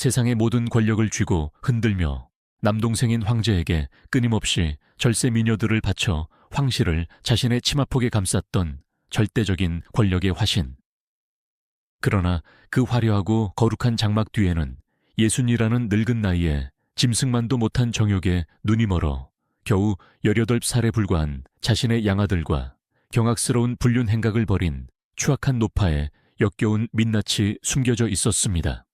세상의 모든 권력을 쥐고 흔들며 남동생인 황제에게 끊임없이 절세 미녀들을 바쳐 황실을 자신의 치마폭에 감쌌던 절대적인 권력의 화신. 그러나 그 화려하고 거룩한 장막 뒤에는 예순이라는 늙은 나이에 짐승만도 못한 정욕에 눈이 멀어 겨우 18살에 불과한 자신의 양아들과 경악스러운 불륜 행각을 벌인 추악한 노파에 역겨운 민낯이 숨겨져 있었습니다.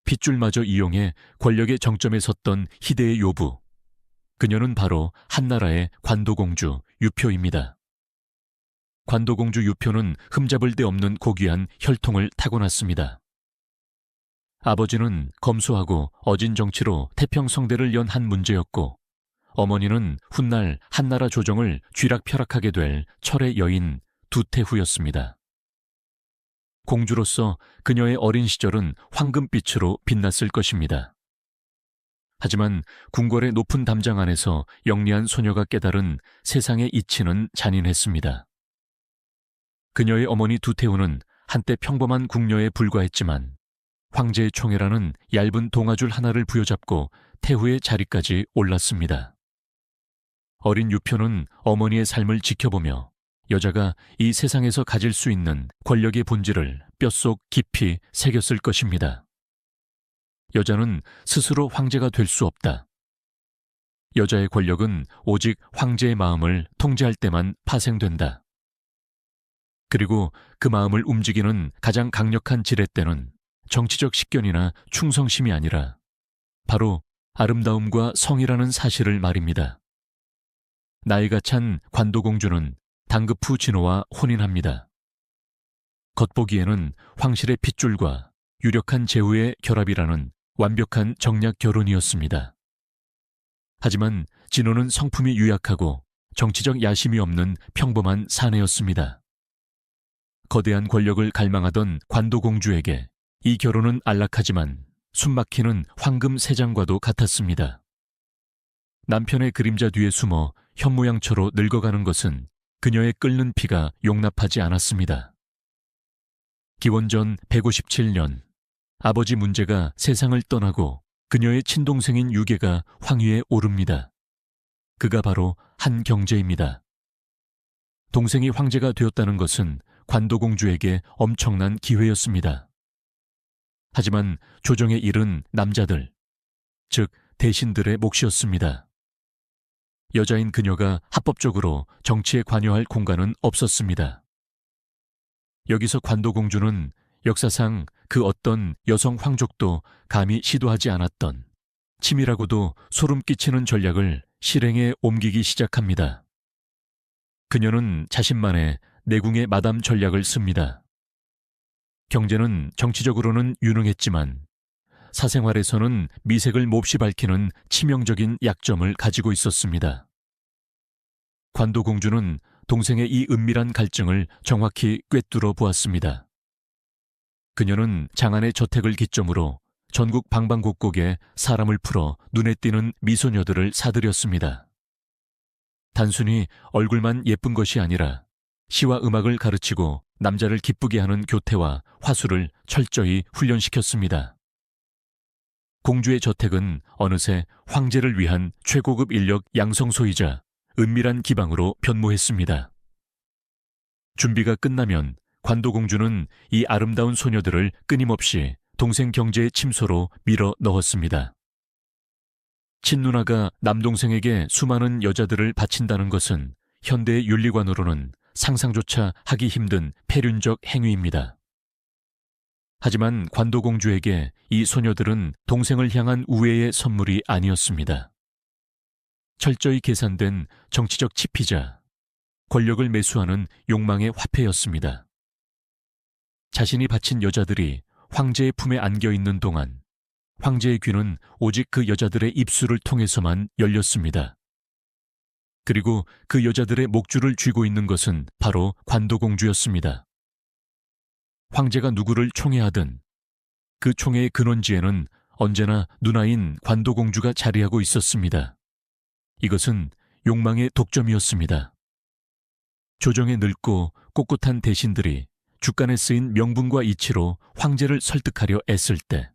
핏줄마저 이용해 권력의 정점에 섰던 희대의 요부. 그녀는 바로 한나라의 관도공주 유표입니다. 관도공주 유표는 흠잡을 데 없는 고귀한 혈통을 타고났습니다. 아버지는 검소하고 어진 정치로 태평성대를 연 한 문제였고, 어머니는 훗날 한나라 조정을 쥐락펴락하게 될 철의 여인 두태후였습니다. 공주로서 그녀의 어린 시절은 황금빛으로 빛났을 것입니다. 하지만 궁궐의 높은 담장 안에서 영리한 소녀가 깨달은 세상의 이치는 잔인했습니다. 그녀의 어머니 두태후는 한때 평범한 궁녀에 불과했지만 황제의 총애라는 얇은 동아줄 하나를 부여잡고 태후의 자리까지 올랐습니다. 어린 유표는 어머니의 삶을 지켜보며 여자가 이 세상에서 가질 수 있는 권력의 본질을 뼛속 깊이 새겼을 것입니다. 여자는 스스로 황제가 될 수 없다. 여자의 권력은 오직 황제의 마음을 통제할 때만 파생된다. 그리고 그 마음을 움직이는 가장 강력한 지렛대는 정치적 식견이나 충성심이 아니라 바로 아름다움과 성이라는 사실을 말입니다. 나이가 찬 관도공주는 당급 후 진호와 혼인합니다. 겉보기에는 황실의 핏줄과 유력한 제후의 결합이라는 완벽한 정략 결혼이었습니다. 하지만 진호는 성품이 유약하고 정치적 야심이 없는 평범한 사내였습니다. 거대한 권력을 갈망하던 관도공주에게 이 결혼은 안락하지만 숨막히는 황금 세장과도 같았습니다. 남편의 그림자 뒤에 숨어 현모양처로 늙어가는 것은 그녀의 끓는 피가 용납하지 않았습니다. 기원전 157년 아버지 문제가 세상을 떠나고 그녀의 친동생인 유계가 황위에 오릅니다. 그가 바로 한경제입니다. 동생이 황제가 되었다는 것은 관도공주에게 엄청난 기회였습니다. 하지만 조정의 일은 남자들, 즉 대신들의 몫이었습니다. 여자인 그녀가 합법적으로 정치에 관여할 공간은 없었습니다. 여기서 관도공주는 역사상 그 어떤 여성 황족도 감히 시도하지 않았던 치밀하고도 소름 끼치는 전략을 실행에 옮기기 시작합니다. 그녀는 자신만의 내궁의 마담 전략을 씁니다. 경제는 정치적으로는 유능했지만 사생활에서는 미색을 몹시 밝히는 치명적인 약점을 가지고 있었습니다. 관도공주는 동생의 이 은밀한 갈증을 정확히 꿰뚫어 보았습니다. 그녀는 장안의 저택을 기점으로 전국 방방곡곡에 사람을 풀어 눈에 띄는 미소녀들을 사들였습니다. 단순히 얼굴만 예쁜 것이 아니라 시와 음악을 가르치고 남자를 기쁘게 하는 교태와 화술을 철저히 훈련시켰습니다. 공주의 저택은 어느새 황제를 위한 최고급 인력 양성소이자 은밀한 기방으로 변모했습니다. 준비가 끝나면 관도공주는 이 아름다운 소녀들을 끊임없이 동생 경제의 침소로 밀어 넣었습니다. 친누나가 남동생에게 수많은 여자들을 바친다는 것은 현대의 윤리관으로는 상상조차 하기 힘든 폐륜적 행위입니다. 하지만 관도공주에게 이 소녀들은 동생을 향한 우애의 선물이 아니었습니다. 철저히 계산된 정치적 치피자, 권력을 매수하는 욕망의 화폐였습니다. 자신이 바친 여자들이 황제의 품에 안겨 있는 동안 황제의 귀는 오직 그 여자들의 입술을 통해서만 열렸습니다. 그리고 그 여자들의 목줄을 쥐고 있는 것은 바로 관도공주였습니다. 황제가 누구를 총애하든 그 총애의 근원지에는 언제나 누나인 관도공주가 자리하고 있었습니다. 이것은 욕망의 독점이었습니다. 조정에 늙고 꼿꼿한 대신들이 주간에 쓰인 명분과 이치로 황제를 설득하려 애쓸 때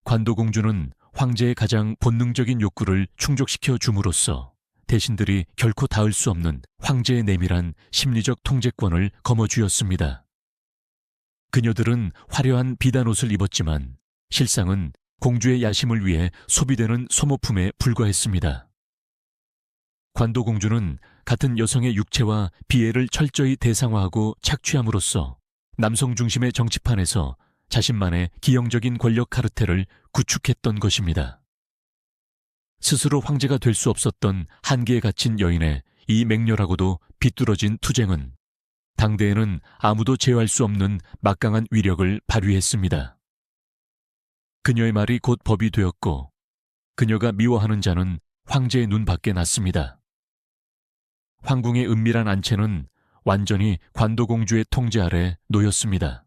관도공주는 황제의 가장 본능적인 욕구를 충족시켜 줌으로써 대신들이 결코 닿을 수 없는 황제의 내밀한 심리적 통제권을 거머쥐었습니다. 그녀들은 화려한 비단옷을 입었지만 실상은 공주의 야심을 위해 소비되는 소모품에 불과했습니다. 관도공주는 같은 여성의 육체와 비애를 철저히 대상화하고 착취함으로써 남성 중심의 정치판에서 자신만의 기형적인 권력 카르텔을 구축했던 것입니다. 스스로 황제가 될 수 없었던 한계에 갇힌 여인의 이 맹렬하고도 비뚤어진 투쟁은 당대에는 아무도 제어할 수 없는 막강한 위력을 발휘했습니다. 그녀의 말이 곧 법이 되었고 그녀가 미워하는 자는 황제의 눈 밖에 났습니다. 황궁의 은밀한 안채는 완전히 관도공주의 통제 아래 놓였습니다.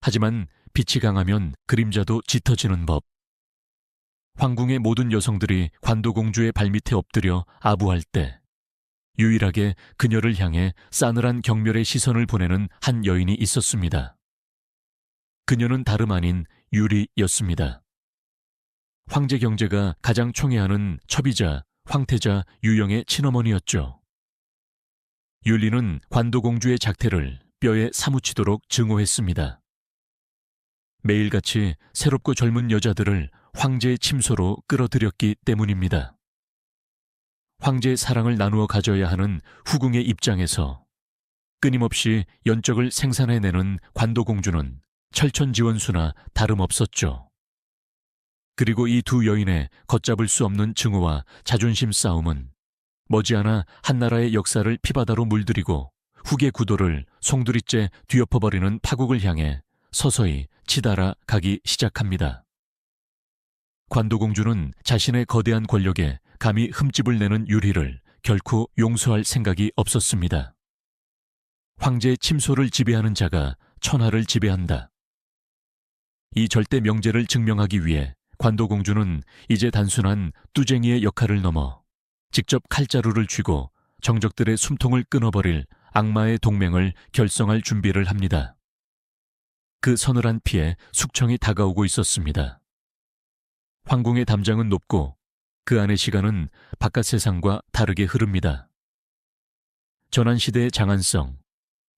하지만 빛이 강하면 그림자도 짙어지는 법. 황궁의 모든 여성들이 관도공주의 발밑에 엎드려 아부할 때 유일하게 그녀를 향해 싸늘한 경멸의 시선을 보내는 한 여인이 있었습니다. 그녀는 다름 아닌 유리였습니다. 황제 경제가 가장 총애하는 첩이자 황태자 유영의 친어머니였죠. 율리는 관도공주의 작태를 뼈에 사무치도록 증오했습니다. 매일같이 새롭고 젊은 여자들을 황제의 침소로 끌어들였기 때문입니다. 황제의 사랑을 나누어 가져야 하는 후궁의 입장에서 끊임없이 연적을 생산해내는 관도공주는 철천지원수나 다름없었죠. 그리고 이 두 여인의 걷잡을 수 없는 증오와 자존심 싸움은 머지않아 한나라의 역사를 피바다로 물들이고 후계 구도를 송두리째 뒤엎어버리는 파국을 향해 서서히 치달아 가기 시작합니다. 관도공주는 자신의 거대한 권력에 감히 흠집을 내는 유리를 결코 용서할 생각이 없었습니다. 황제의 침소를 지배하는 자가 천하를 지배한다. 이 절대 명제를 증명하기 위해 관도공주는 이제 단순한 뚜쟁이의 역할을 넘어 직접 칼자루를 쥐고 정적들의 숨통을 끊어버릴 악마의 동맹을 결성할 준비를 합니다. 그 서늘한 피에 숙청이 다가오고 있었습니다. 황궁의 담장은 높고 그 안의 시간은 바깥 세상과 다르게 흐릅니다. 전환시대의 장안성,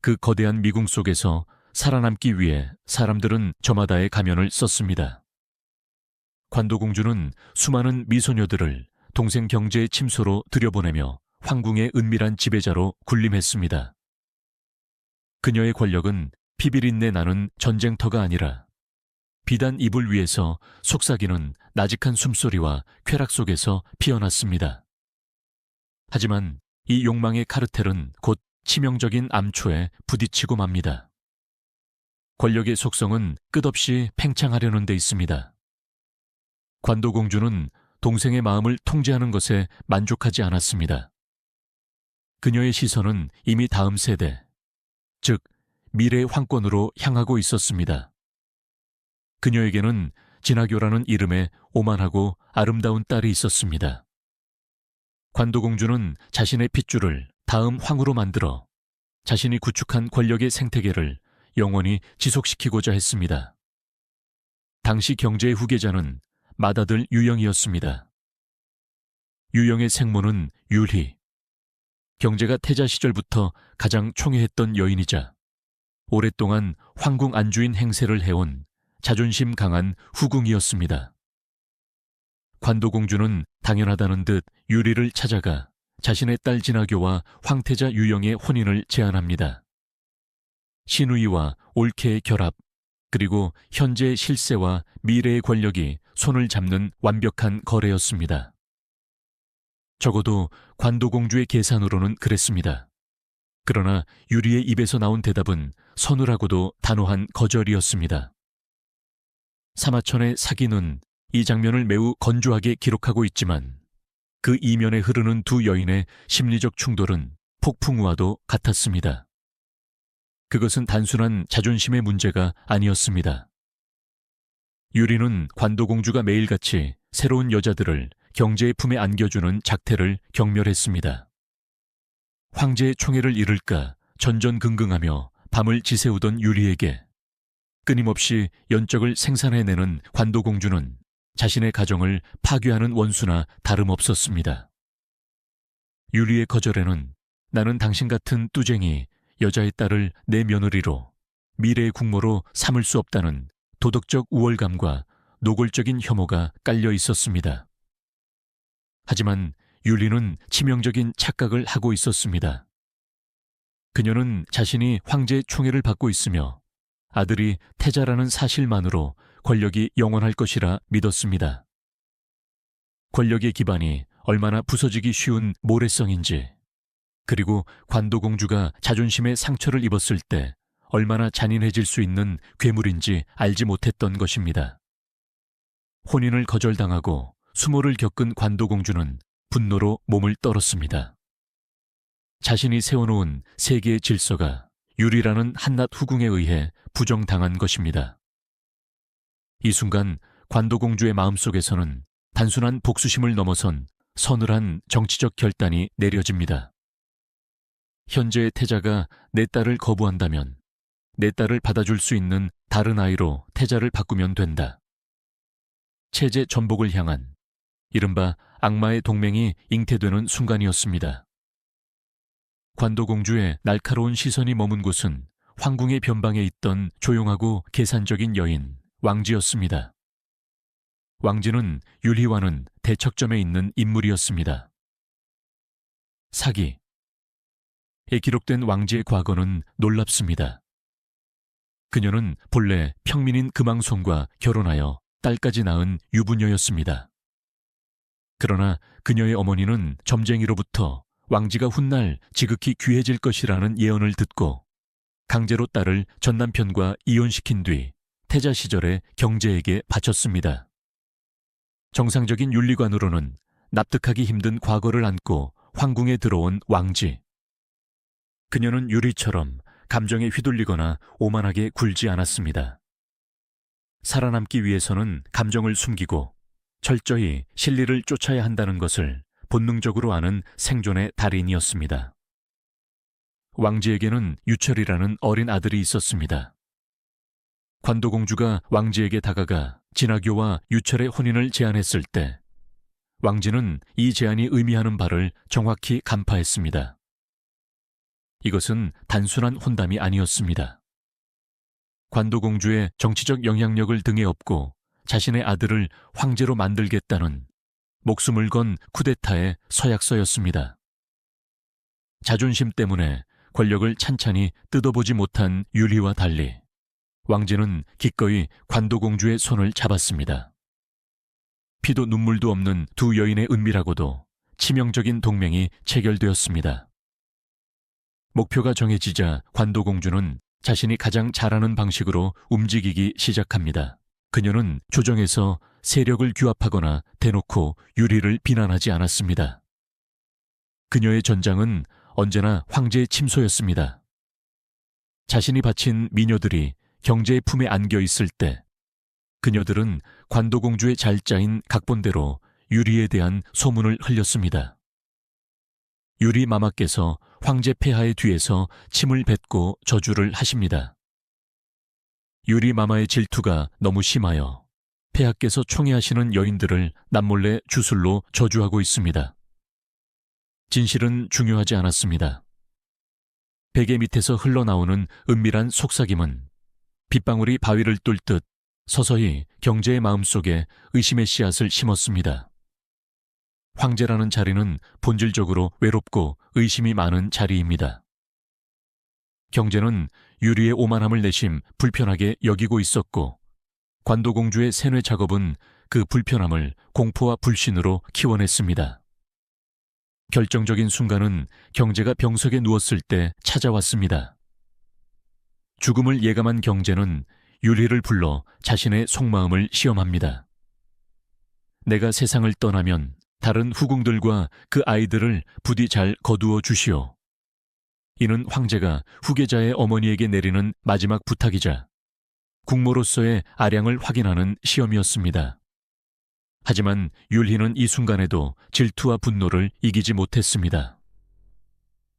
그 거대한 미궁 속에서 살아남기 위해 사람들은 저마다의 가면을 썼습니다. 관도공주는 수많은 미소녀들을 동생 경제의 침소로 들여보내며 황궁의 은밀한 지배자로 군림했습니다. 그녀의 권력은 피비린내 나는 전쟁터가 아니라 비단 이불 위에서 속삭이는 나직한 숨소리와 쾌락 속에서 피어났습니다. 하지만 이 욕망의 카르텔은 곧 치명적인 암초에 부딪히고 맙니다. 권력의 속성은 끝없이 팽창하려는 데 있습니다. 관도공주는 동생의 마음을 통제하는 것에 만족하지 않았습니다. 그녀의 시선은 이미 다음 세대, 즉 미래의 황권으로 향하고 있었습니다. 그녀에게는 진화교라는 이름의 오만하고 아름다운 딸이 있었습니다. 관도공주는 자신의 핏줄을 다음 황으로 만들어 자신이 구축한 권력의 생태계를 영원히 지속시키고자 했습니다. 당시 경제의 후계자는 맏아들 유영이었습니다. 유영의 생모는 율희, 경제가 태자 시절부터 가장 총애했던 여인이자 오랫동안 황궁 안주인 행세를 해온 자존심 강한 후궁이었습니다. 관도공주는 당연하다는 듯 유리를 찾아가 자신의 딸 진화교와 황태자 유영의 혼인을 제안합니다. 신우이와 올케의 결합, 그리고 현재의 실세와 미래의 권력이 손을 잡는 완벽한 거래였습니다. 적어도 관도공주의 계산으로는 그랬습니다. 그러나 유리의 입에서 나온 대답은 서늘하고도 단호한 거절이었습니다. 사마천의 사기는 이 장면을 매우 건조하게 기록하고 있지만 그 이면에 흐르는 두 여인의 심리적 충돌은 폭풍우와도 같았습니다. 그것은 단순한 자존심의 문제가 아니었습니다. 유리는 관도공주가 매일같이 새로운 여자들을 경제의 품에 안겨주는 작태를 경멸했습니다. 황제의 총애를 잃을까 전전긍긍하며 밤을 지새우던 유리에게 끊임없이 연적을 생산해내는 관도공주는 자신의 가정을 파괴하는 원수나 다름없었습니다. 유리의 거절에는 나는 당신 같은 뚜쟁이 여자의 딸을 내 며느리로 미래의 국모로 삼을 수 없다는 도덕적 우월감과 노골적인 혐오가 깔려 있었습니다. 하지만 율리는 치명적인 착각을 하고 있었습니다. 그녀는 자신이 황제의 총애를 받고 있으며 아들이 태자라는 사실만으로 권력이 영원할 것이라 믿었습니다. 권력의 기반이 얼마나 부서지기 쉬운 모래성인지, 그리고 관도공주가 자존심에 상처를 입었을 때 얼마나 잔인해질 수 있는 괴물인지 알지 못했던 것입니다. 혼인을 거절당하고 수모를 겪은 관도공주는 분노로 몸을 떨었습니다. 자신이 세워놓은 세계의 질서가 율이라는 한낱 후궁에 의해 부정당한 것입니다. 이 순간 관도공주의 마음속에서는 단순한 복수심을 넘어선 서늘한 정치적 결단이 내려집니다. 현재의 태자가 내 딸을 거부한다면 내 딸을 받아줄 수 있는 다른 아이로 태자를 바꾸면 된다. 체제 전복을 향한 이른바 악마의 동맹이 잉태되는 순간이었습니다. 관도공주의 날카로운 시선이 머문 곳은 황궁의 변방에 있던 조용하고 계산적인 여인 왕지였습니다. 왕지는 율희와는 대척점에 있는 인물이었습니다. 사기에 기록된 왕지의 과거는 놀랍습니다. 그녀는 본래 평민인 금왕손과 결혼하여 딸까지 낳은 유부녀였습니다. 그러나 그녀의 어머니는 점쟁이로부터 왕지가 훗날 지극히 귀해질 것이라는 예언을 듣고 강제로 딸을 전남편과 이혼시킨 뒤 태자 시절에 경제에게 바쳤습니다. 정상적인 윤리관으로는 납득하기 힘든 과거를 안고 황궁에 들어온 왕지. 그녀는 유리처럼 감정에 휘둘리거나 오만하게 굴지 않았습니다. 살아남기 위해서는 감정을 숨기고 철저히 진리를 쫓아야 한다는 것을 본능적으로 아는 생존의 달인이었습니다. 왕지에게는 유철이라는 어린 아들이 있었습니다. 관도공주가 왕지에게 다가가 진아교와 유철의 혼인을 제안했을 때 왕지는 이 제안이 의미하는 바를 정확히 간파했습니다. 이것은 단순한 혼담이 아니었습니다. 관도공주의 정치적 영향력을 등에 업고 자신의 아들을 황제로 만들겠다는 목숨을 건 쿠데타의 서약서였습니다. 자존심 때문에 권력을 찬찬히 뜯어보지 못한 율희와 달리 왕지는 기꺼이 관도공주의 손을 잡았습니다. 피도 눈물도 없는 두 여인의 은밀하고도 치명적인 동맹이 체결되었습니다. 목표가 정해지자 관도공주는 자신이 가장 잘하는 방식으로 움직이기 시작합니다. 그녀는 조정에서 세력을 규합하거나 대놓고 율희를 비난하지 않았습니다. 그녀의 전장은 언제나 황제의 침소였습니다. 자신이 바친 미녀들이 경제의 품에 안겨 있을 때 그녀들은 관도공주의 잘짜인 각본대로 율희에 대한 소문을 흘렸습니다. 율희 마마께서 황제 폐하의 뒤에서 침을 뱉고 저주를 하십니다. 율희 마마의 질투가 너무 심하여 폐하께서 총애하시는 여인들을 남몰래 주술로 저주하고 있습니다. 진실은 중요하지 않았습니다. 베개 밑에서 흘러나오는 은밀한 속삭임은 빗방울이 바위를 뚫듯 서서히 경제의 마음속에 의심의 씨앗을 심었습니다. 황제라는 자리는 본질적으로 외롭고 의심이 많은 자리입니다. 경제는 율희의 오만함을 내심 불편하게 여기고 있었고 관도공주의 세뇌 작업은 그 불편함을 공포와 불신으로 키워냈습니다. 결정적인 순간은 경제가 병석에 누웠을 때 찾아왔습니다. 죽음을 예감한 경제는 율희를 불러 자신의 속마음을 시험합니다. 내가 세상을 떠나면 다른 후궁들과 그 아이들을 부디 잘 거두어 주시오. 이는 황제가 후계자의 어머니에게 내리는 마지막 부탁이자 국모로서의 아량을 확인하는 시험이었습니다. 하지만 율희는 이 순간에도 질투와 분노를 이기지 못했습니다.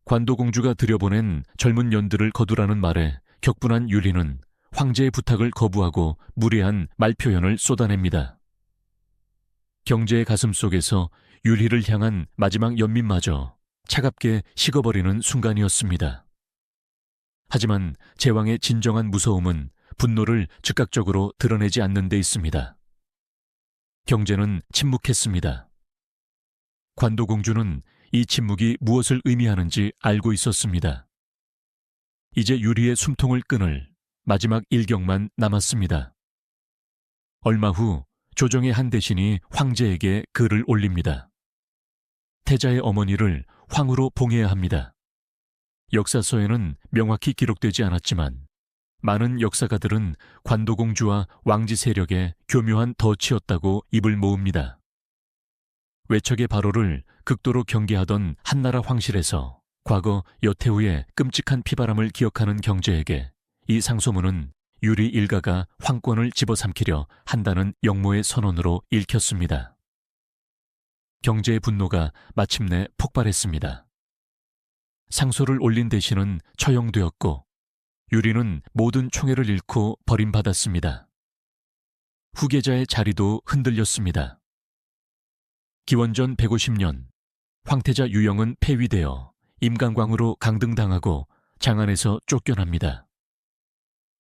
관도공주가 들여보낸 젊은 년들을 거두라는 말에 격분한 율희는 황제의 부탁을 거부하고 무례한 말표현을 쏟아냅니다. 경제의 가슴 속에서 유리를 향한 마지막 연민마저 차갑게 식어버리는 순간이었습니다. 하지만 제왕의 진정한 무서움은 분노를 즉각적으로 드러내지 않는 데 있습니다. 경제는 침묵했습니다. 관도공주는 이 침묵이 무엇을 의미하는지 알고 있었습니다. 이제 유리의 숨통을 끊을 마지막 일격만 남았습니다. 얼마 후 조정의 한 대신이 황제에게 글을 올립니다. 태자의 어머니를 황후로 봉해야 합니다. 역사서에는 명확히 기록되지 않았지만 많은 역사가들은 관도공주와 왕지 세력의 교묘한 덫이었다고 입을 모읍니다. 외척의 발호를 극도로 경계하던 한나라 황실에서 과거 여태후의 끔찍한 피바람을 기억하는 경제에게 이 상소문은 유리 일가가 황권을 집어삼키려 한다는 역모의 선언으로 읽혔습니다. 경제의 분노가 마침내 폭발했습니다. 상소를 올린 대신은 처형되었고 유리는 모든 총애를 잃고 버림받았습니다. 후계자의 자리도 흔들렸습니다. 기원전 150년 황태자 유영은 폐위되어 임강광으로 강등당하고 장안에서 쫓겨납니다.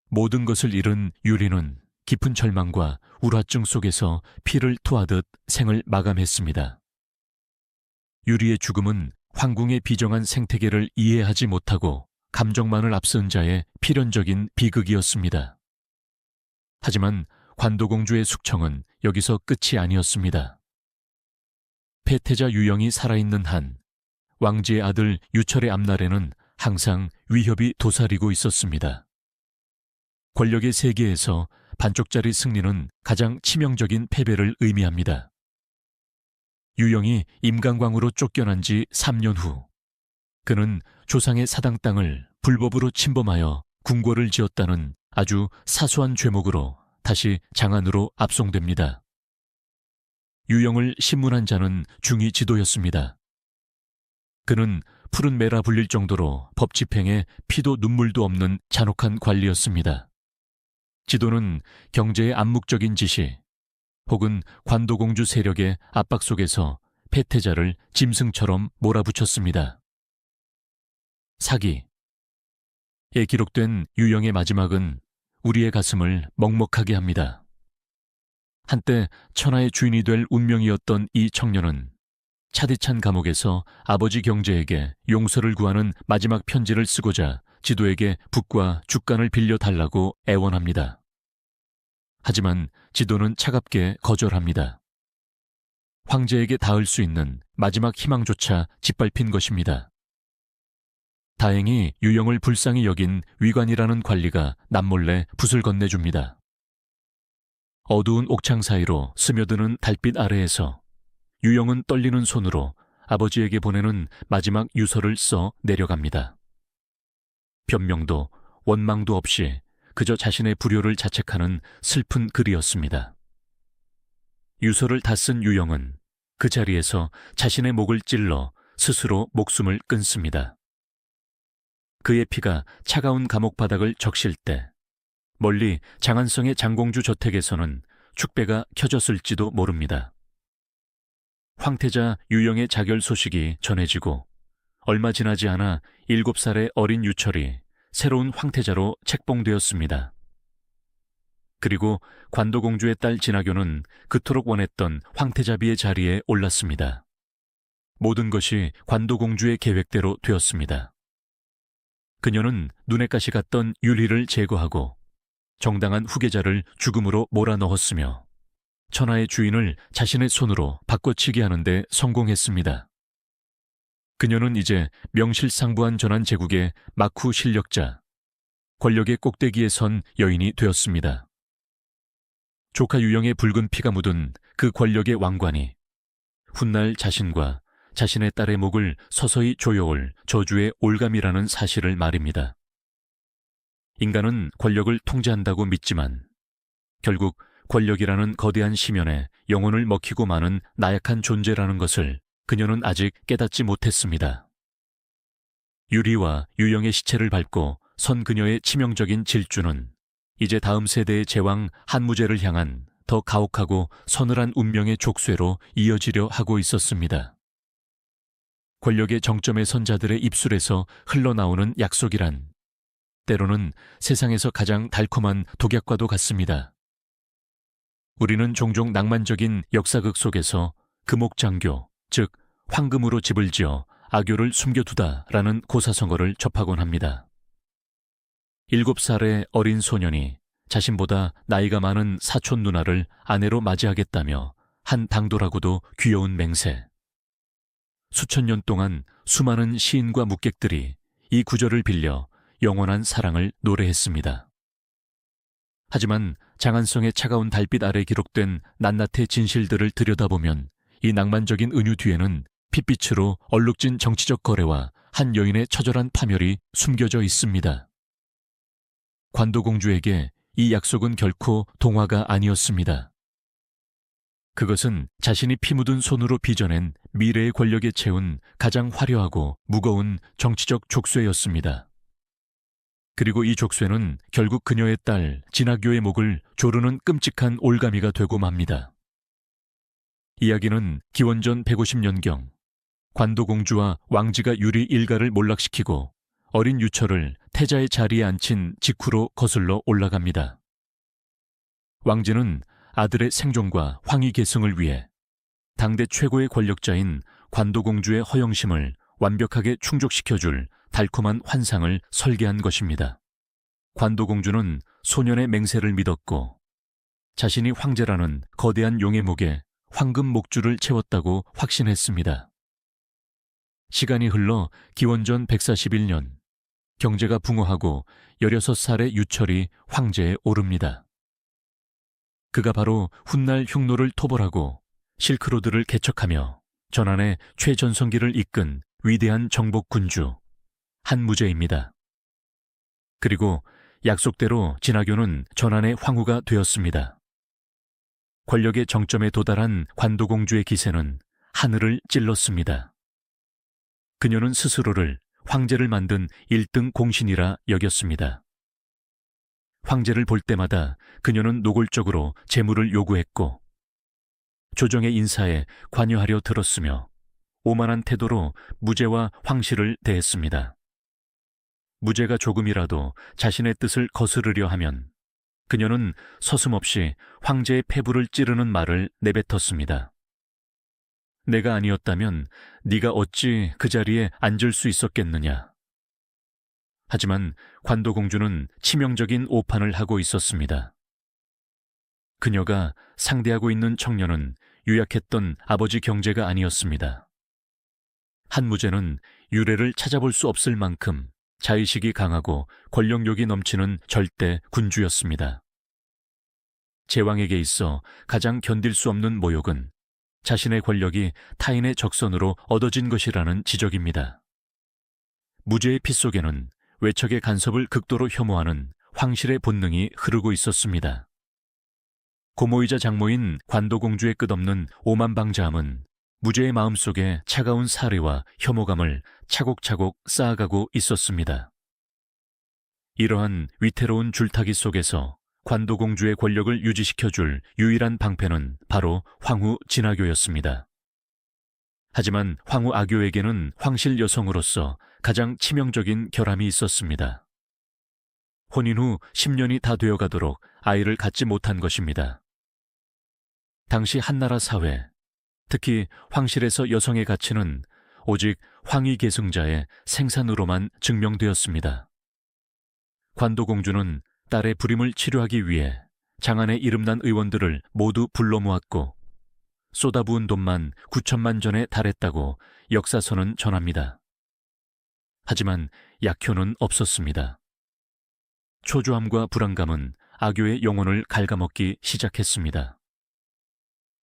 모든 것을 잃은 유리는 깊은 절망과 우라증 속에서 피를 토하듯 생을 마감했습니다. 유리의 죽음은 황궁의 비정한 생태계를 이해하지 못하고 감정만을 앞선 자의 필연적인 비극이었습니다. 하지만 관도공주의 숙청은 여기서 끝이 아니었습니다. 폐태자 유영이 살아있는 한 왕지의 아들 유철의 앞날에는 항상 위협이 도사리고 있었습니다. 권력의 세계에서 반쪽짜리 승리는 가장 치명적인 패배를 의미합니다. 유영이 임강광으로 쫓겨난 지 3년 후 그는 조상의 사당 땅을 불법으로 침범하여 궁궐을 지었다는 아주 사소한 죄목으로 다시 장안으로 압송됩니다. 유영을 신문한 자는 중위 지도였습니다. 그는 푸른 매라 불릴 정도로 법 집행에 피도 눈물도 없는 잔혹한 관리였습니다. 지도는 경제의 암묵적인 지시 혹은 관도공주 세력의 압박 속에서 폐태자를 짐승처럼 몰아붙였습니다. 사기에 기록된 유영의 마지막은 우리의 가슴을 먹먹하게 합니다. 한때 천하의 주인이 될 운명이었던 이 청년은 차디찬 감옥에서 아버지 경제에게 용서를 구하는 마지막 편지를 쓰고자 지도에게 붓과 죽간을 빌려달라고 애원합니다. 하지만 지도는 차갑게 거절합니다. 황제에게 닿을 수 있는 마지막 희망조차 짓밟힌 것입니다. 다행히 유영을 불쌍히 여긴 위관이라는 관리가 남몰래 붓을 건네줍니다. 어두운 옥창 사이로 스며드는 달빛 아래에서 유영은 떨리는 손으로 아버지에게 보내는 마지막 유서를 써 내려갑니다. 변명도 원망도 없이 그저 자신의 불효를 자책하는 슬픈 글이었습니다. 유서를 다 쓴 유영은 그 자리에서 자신의 목을 찔러 스스로 목숨을 끊습니다. 그의 피가 차가운 감옥 바닥을 적실 때 멀리 장안성의 장공주 저택에서는 축배가 켜졌을지도 모릅니다. 황태자 유영의 자결 소식이 전해지고 얼마 지나지 않아 7살의 어린 유철이 새로운 황태자로 책봉되었습니다. 그리고 관도공주의 딸 진아교는 그토록 원했던 황태자비의 자리에 올랐습니다. 모든 것이 관도공주의 계획대로 되었습니다. 그녀는 눈에 가시 갔던 유리를 제거하고 정당한 후계자를 죽음으로 몰아넣었으며 천하의 주인을 자신의 손으로 바꿔치기 하는데 성공했습니다. 그녀는 이제 명실상부한 전한 제국의 막후 실력자, 권력의 꼭대기에 선 여인이 되었습니다. 조카 유영의 붉은 피가 묻은 그 권력의 왕관이 훗날 자신과 자신의 딸의 목을 서서히 조여올 저주의 올감이라는 사실을 말입니다. 인간은 권력을 통제한다고 믿지만 결국 권력이라는 거대한 심연에 영혼을 먹히고 마는 나약한 존재라는 것을 그녀는 아직 깨닫지 못했습니다. 유리와 유영의 시체를 밟고 선 그녀의 치명적인 질주는 이제 다음 세대의 제왕 한무제를 향한 더 가혹하고 서늘한 운명의 족쇄로 이어지려 하고 있었습니다. 권력의 정점에 선 자들의 입술에서 흘러나오는 약속이란 때로는 세상에서 가장 달콤한 독약과도 같습니다. 우리는 종종 낭만적인 역사극 속에서 금옥장교, 즉 황금으로 집을 지어 아교를 숨겨두다라는 고사성어를 접하곤 합니다. 7살의 어린 소년이 자신보다 나이가 많은 사촌 누나를 아내로 맞이하겠다며 한 당돌하고도 귀여운 맹세. 수천 년 동안 수많은 시인과 묵객들이 이 구절을 빌려 영원한 사랑을 노래했습니다. 하지만 장안성의 차가운 달빛 아래 기록된 낱낱의 진실들을 들여다보면 이 낭만적인 은유 뒤에는 핏빛으로 얼룩진 정치적 거래와 한 여인의 처절한 파멸이 숨겨져 있습니다. 관도공주에게 이 약속은 결코 동화가 아니었습니다. 그것은 자신이 피 묻은 손으로 빚어낸 미래의 권력에 채운 가장 화려하고 무거운 정치적 족쇄였습니다. 그리고 이 족쇄는 결국 그녀의 딸 진아교의 목을 조르는 끔찍한 올가미가 되고 맙니다. 이야기는 기원전 150년경 관도공주와 왕지가 유리 일가를 몰락시키고 어린 유철을 태자의 자리에 앉힌 직후로 거슬러 올라갑니다. 왕지는 아들의 생존과 황위 계승을 위해 당대 최고의 권력자인 관도공주의 허영심을 완벽하게 충족시켜줄 달콤한 환상을 설계한 것입니다. 관도공주는 소년의 맹세를 믿었고 자신이 황제라는 거대한 용의 목에 황금 목줄을 채웠다고 확신했습니다. 시간이 흘러 기원전 141년 경제가 붕어하고 16살의 유철이 황제에 오릅니다. 그가 바로 훗날 흉노를 토벌하고 실크로드를 개척하며 전한의 최전성기를 이끈 위대한 정복군주 한무제입니다. 그리고 약속대로 진아교는 전한의 황후가 되었습니다. 권력의 정점에 도달한 관도공주의 기세는 하늘을 찔렀습니다. 그녀는 스스로를 황제를 만든 1등 공신이라 여겼습니다. 황제를 볼 때마다 그녀는 노골적으로 재물을 요구했고 조정의 인사에 관여하려 들었으며 오만한 태도로 무제와 황실을 대했습니다. 무제가 조금이라도 자신의 뜻을 거스르려 하면 그녀는 서슴없이 황제의 폐부를 찌르는 말을 내뱉었습니다. 내가 아니었다면 네가 어찌 그 자리에 앉을 수 있었겠느냐. 하지만 관도공주는 치명적인 오판을 하고 있었습니다. 그녀가 상대하고 있는 청년은 유약했던 아버지 경제가 아니었습니다. 한무제는 유래를 찾아볼 수 없을 만큼 자의식이 강하고 권력욕이 넘치는 절대 군주였습니다. 제왕에게 있어 가장 견딜 수 없는 모욕은 자신의 권력이 타인의 적선으로 얻어진 것이라는 지적입니다. 무제의 피 속에는 외척의 간섭을 극도로 혐오하는 황실의 본능이 흐르고 있었습니다. 고모이자 장모인 관도공주의 끝없는 오만방자함은 무제의 마음속에 차가운 사례와 혐오감을 차곡차곡 쌓아가고 있었습니다. 이러한 위태로운 줄타기 속에서 관도공주의 권력을 유지시켜줄 유일한 방패는 바로 황후 진아교였습니다. 하지만 황후 아교에게는 황실 여성으로서 가장 치명적인 결함이 있었습니다. 혼인 후 10년이 다 되어가도록 아이를 갖지 못한 것입니다. 당시 한나라 사회, 특히 황실에서 여성의 가치는 오직 황위 계승자의 생산으로만 증명되었습니다. 관도공주는 딸의 불임을 치료하기 위해 장안의 이름난 의원들을 모두 불러 모았고 쏟아부은 돈만 9천만 전에 달했다고 역사서는 전합니다. 하지만 약효는 없었습니다. 초조함과 불안감은 아교의 영혼을 갉아먹기 시작했습니다.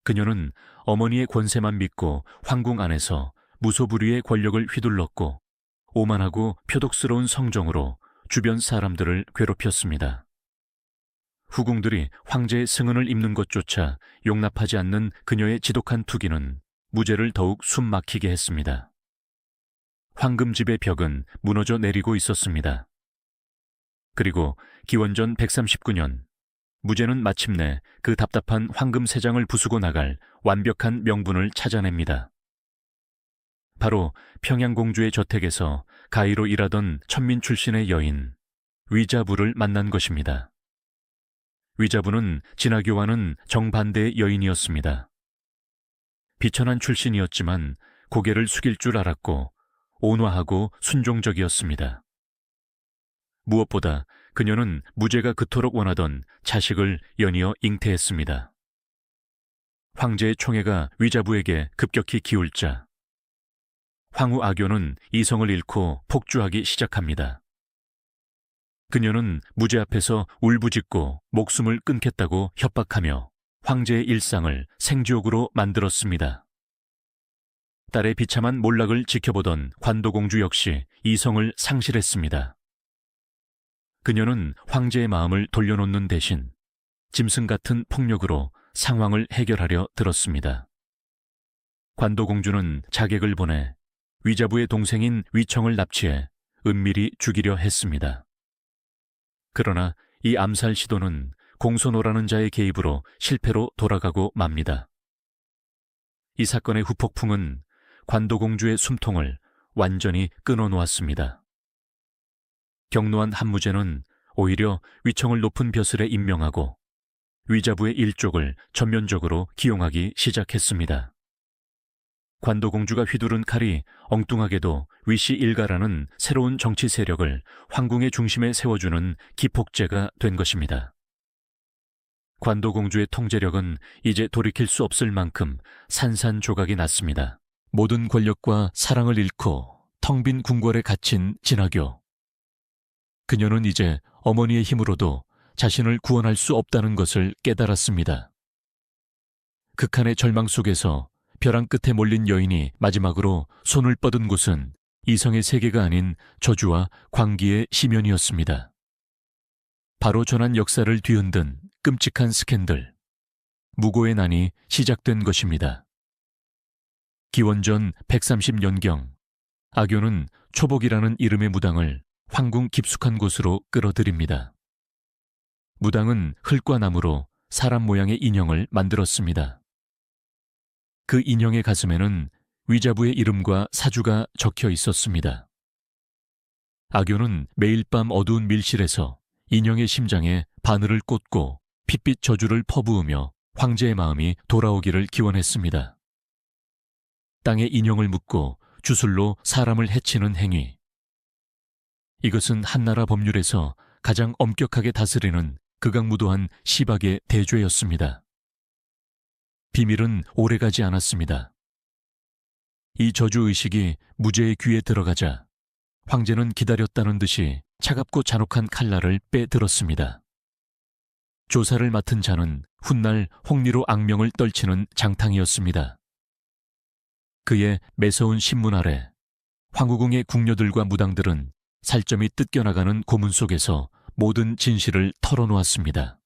그녀는 어머니의 권세만 믿고 황궁 안에서 무소불위의 권력을 휘둘렀고 오만하고 표독스러운 성정으로 주변 사람들을 괴롭혔습니다. 후궁들이 황제의 승은을 입는 것조차 용납하지 않는 그녀의 지독한 투기는 무제를 더욱 숨막히게 했습니다. 황금집의 벽은 무너져 내리고 있었습니다. 그리고 기원전 139년 무제는 마침내 그 답답한 황금 세장을 부수고 나갈 완벽한 명분을 찾아냅니다. 바로 평양공주의 저택에서 가히로 일하던 천민 출신의 여인 위자부를 만난 것입니다. 위자부는 진아교와는 정반대의 여인이었습니다. 비천한 출신이었지만 고개를 숙일 줄 알았고 온화하고 순종적이었습니다. 무엇보다 그녀는 무제가 그토록 원하던 자식을 연이어 잉태했습니다. 황제의 총애가 위자부에게 급격히 기울자 황후 아교는 이성을 잃고 폭주하기 시작합니다. 그녀는 무제 앞에서 울부짖고 목숨을 끊겠다고 협박하며 황제의 일상을 생지옥으로 만들었습니다. 딸의 비참한 몰락을 지켜보던 관도공주 역시 이성을 상실했습니다. 그녀는 황제의 마음을 돌려놓는 대신 짐승 같은 폭력으로 상황을 해결하려 들었습니다. 관도공주는 자객을 보내 위자부의 동생인 위청을 납치해 은밀히 죽이려 했습니다. 그러나 이 암살 시도는 공손호라는 자의 개입으로 실패로 돌아가고 맙니다. 이 사건의 후폭풍은 관도공주의 숨통을 완전히 끊어놓았습니다. 격노한 한무제는 오히려 위청을 높은 벼슬에 임명하고 위자부의 일족을 전면적으로 기용하기 시작했습니다. 관도공주가 휘두른 칼이 엉뚱하게도 위씨 일가라는 새로운 정치 세력을 황궁의 중심에 세워주는 기폭제가 된 것입니다. 관도공주의 통제력은 이제 돌이킬 수 없을 만큼 산산조각이 났습니다. 모든 권력과 사랑을 잃고 텅 빈 궁궐에 갇힌 진아교. 그녀는 이제 어머니의 힘으로도 자신을 구원할 수 없다는 것을 깨달았습니다. 극한의 절망 속에서 벼랑 끝에 몰린 여인이 마지막으로 손을 뻗은 곳은 이성의 세계가 아닌 저주와 광기의 심연이었습니다. 바로 전한 역사를 뒤흔든 끔찍한 스캔들, 무고의 난이 시작된 것입니다. 기원전 130년경 아교는 초복이라는 이름의 무당을 황궁 깊숙한 곳으로 끌어들입니다. 무당은 흙과 나무로 사람 모양의 인형을 만들었습니다. 그 인형의 가슴에는 위자부의 이름과 사주가 적혀 있었습니다. 아교는 매일 밤 어두운 밀실에서 인형의 심장에 바늘을 꽂고 핏빛 저주를 퍼부으며 황제의 마음이 돌아오기를 기원했습니다. 땅에 인형을 묻고 주술로 사람을 해치는 행위. 이것은 한나라 법률에서 가장 엄격하게 다스리는 극악무도한 시박의 대죄였습니다. 비밀은 오래가지 않았습니다. 이 저주의식이 무제의 귀에 들어가자 황제는 기다렸다는 듯이 차갑고 잔혹한 칼날을 빼들었습니다. 조사를 맡은 자는 훗날 홍리로 악명을 떨치는 장탕이었습니다. 그의 매서운 신문 아래 황후궁의 궁녀들과 무당들은 살점이 뜯겨나가는 고문 속에서 모든 진실을 털어놓았습니다.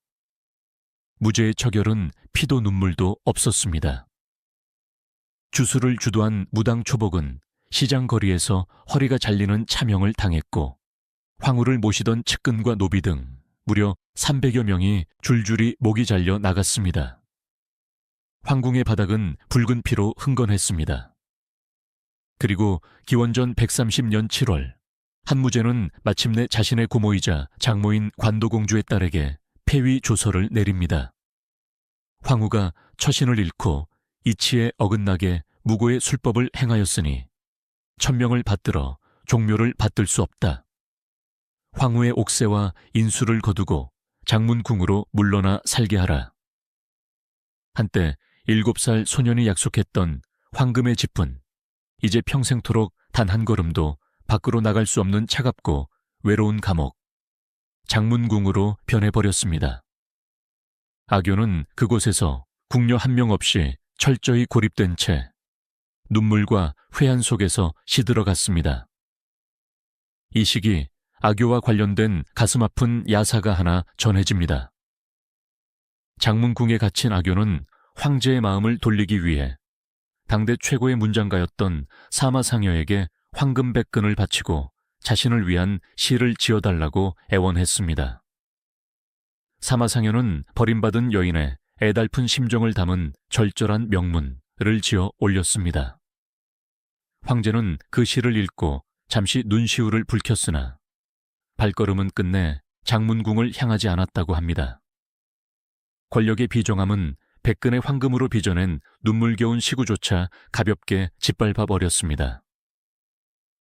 무제의 처결은 피도 눈물도 없었습니다. 주술을 주도한 무당 초복은 시장 거리에서 허리가 잘리는 차명을 당했고 황후를 모시던 측근과 노비 등 무려 300여 명이 줄줄이 목이 잘려 나갔습니다. 황궁의 바닥은 붉은 피로 흥건했습니다. 그리고 기원전 130년 7월 한무제는 마침내 자신의 고모이자 장모인 관도공주의 딸에게 폐위 조서를 내립니다. 황후가 처신을 잃고 이치에 어긋나게 무고의 술법을 행하였으니 천명을 받들어 종묘를 받들 수 없다. 황후의 옥새와 인수를 거두고 장문궁으로 물러나 살게 하라. 한때 7살 소년이 약속했던 황금의 짚은 이제 평생토록 단 한 걸음도 밖으로 나갈 수 없는 차갑고 외로운 감옥, 장문궁으로 변해버렸습니다. 아교는 그곳에서 궁녀 한 명 없이 철저히 고립된 채 눈물과 회한 속에서 시들어갔습니다. 이 시기 아교와 관련된 가슴 아픈 야사가 하나 전해집니다. 장문궁에 갇힌 아교는 황제의 마음을 돌리기 위해 당대 최고의 문장가였던 사마상여에게 황금 백근을 바치고 자신을 위한 시를 지어달라고 애원했습니다. 사마상현은 버림받은 여인의 애달픈 심정을 담은 절절한 명문을 지어 올렸습니다. 황제는 그 시를 읽고 잠시 눈시울을 붉혔으나 발걸음은 끝내 장문궁을 향하지 않았다고 합니다. 권력의 비정함은 백근의 황금으로 빚어낸 눈물겨운 시구조차 가볍게 짓밟아 버렸습니다.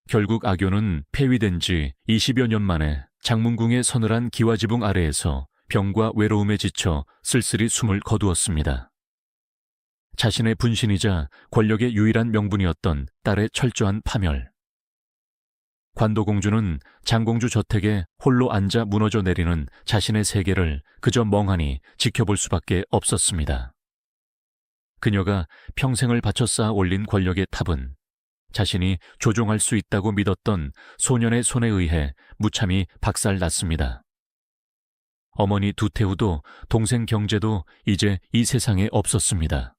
결국 악요는 폐위된 지 20여 년 만에 장문궁의 서늘한 기와지붕 아래에서 병과 외로움에 지쳐 쓸쓸히 숨을 거두었습니다. 자신의 분신이자 권력의 유일한 명분이었던 딸의 철저한 파멸. 관도공주는 장공주 저택에 홀로 앉아 무너져 내리는 자신의 세계를 그저 멍하니 지켜볼 수밖에 없었습니다. 그녀가 평생을 바쳐 쌓아 올린 권력의 탑은 자신이 조종할 수 있다고 믿었던 소년의 손에 의해 무참히 박살났습니다. 어머니 두태우도 동생 경제도 이제 이 세상에 없었습니다.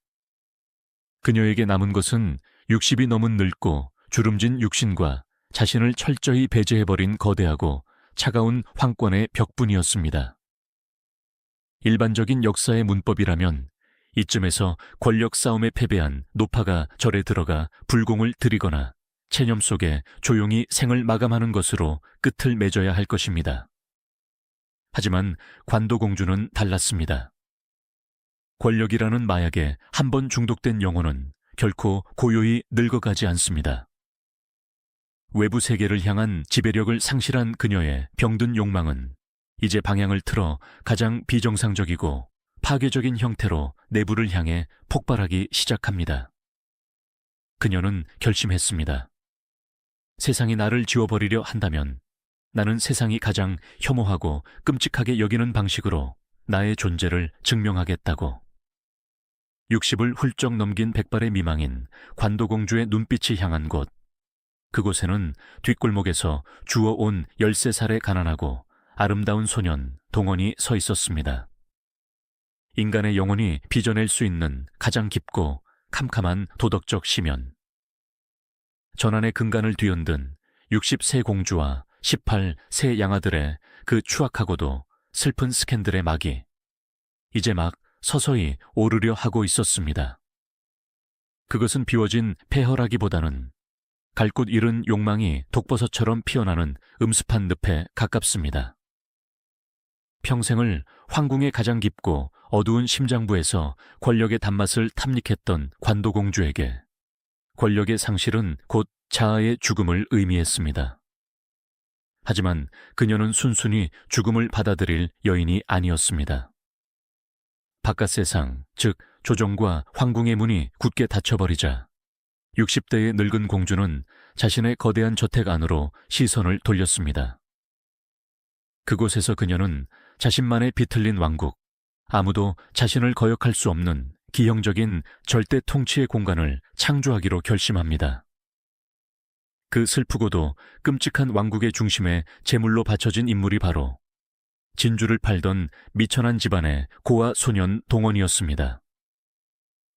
그녀에게 남은 것은 60이 넘은 늙고 주름진 육신과 자신을 철저히 배제해버린 거대하고 차가운 황권의 벽뿐이었습니다. 일반적인 역사의 문법이라면 이쯤에서 권력 싸움에 패배한 노파가 절에 들어가 불공을 들이거나 체념 속에 조용히 생을 마감하는 것으로 끝을 맺어야 할 것입니다. 하지만 관도공주는 달랐습니다. 권력이라는 마약에 한 번 중독된 영혼은 결코 고요히 늙어가지 않습니다. 외부 세계를 향한 지배력을 상실한 그녀의 병든 욕망은 이제 방향을 틀어 가장 비정상적이고 파괴적인 형태로 내부를 향해 폭발하기 시작합니다. 그녀는 결심했습니다. 세상이 나를 지워버리려 한다면 나는 세상이 가장 혐오하고 끔찍하게 여기는 방식으로 나의 존재를 증명하겠다고. 60을 훌쩍 넘긴 백발의 미망인 관도공주의 눈빛이 향한 곳. 그곳에는 뒷골목에서 주워온 13살의 가난하고 아름다운 소년 동원이 서 있었습니다. 인간의 영혼이 빚어낼 수 있는 가장 깊고 캄캄한 도덕적 심연. 전환의 근간을 뒤흔든 60세 공주와 18세 양아들의 그 추악하고도 슬픈 스캔들의 막이 이제 막 서서히 오르려 하고 있었습니다. 그것은 비워진 폐허라기보다는 갈 곳 잃은 욕망이 독버섯처럼 피어나는 음습한 늪에 가깝습니다. 평생을 황궁의 가장 깊고 어두운 심장부에서 권력의 단맛을 탐닉했던 관도공주에게 권력의 상실은 곧 자아의 죽음을 의미했습니다. 하지만 그녀는 순순히 죽음을 받아들일 여인이 아니었습니다. 바깥 세상, 즉 조정과 황궁의 문이 굳게 닫혀버리자 60대의 늙은 공주는 자신의 거대한 저택 안으로 시선을 돌렸습니다. 그곳에서 그녀는 자신만의 비틀린 왕국, 아무도 자신을 거역할 수 없는 기형적인 절대 통치의 공간을 창조하기로 결심합니다. 그 슬프고도 끔찍한 왕국의 중심에 제물로 바쳐진 인물이 바로 진주를 팔던 미천한 집안의 고아 소년 동원이었습니다.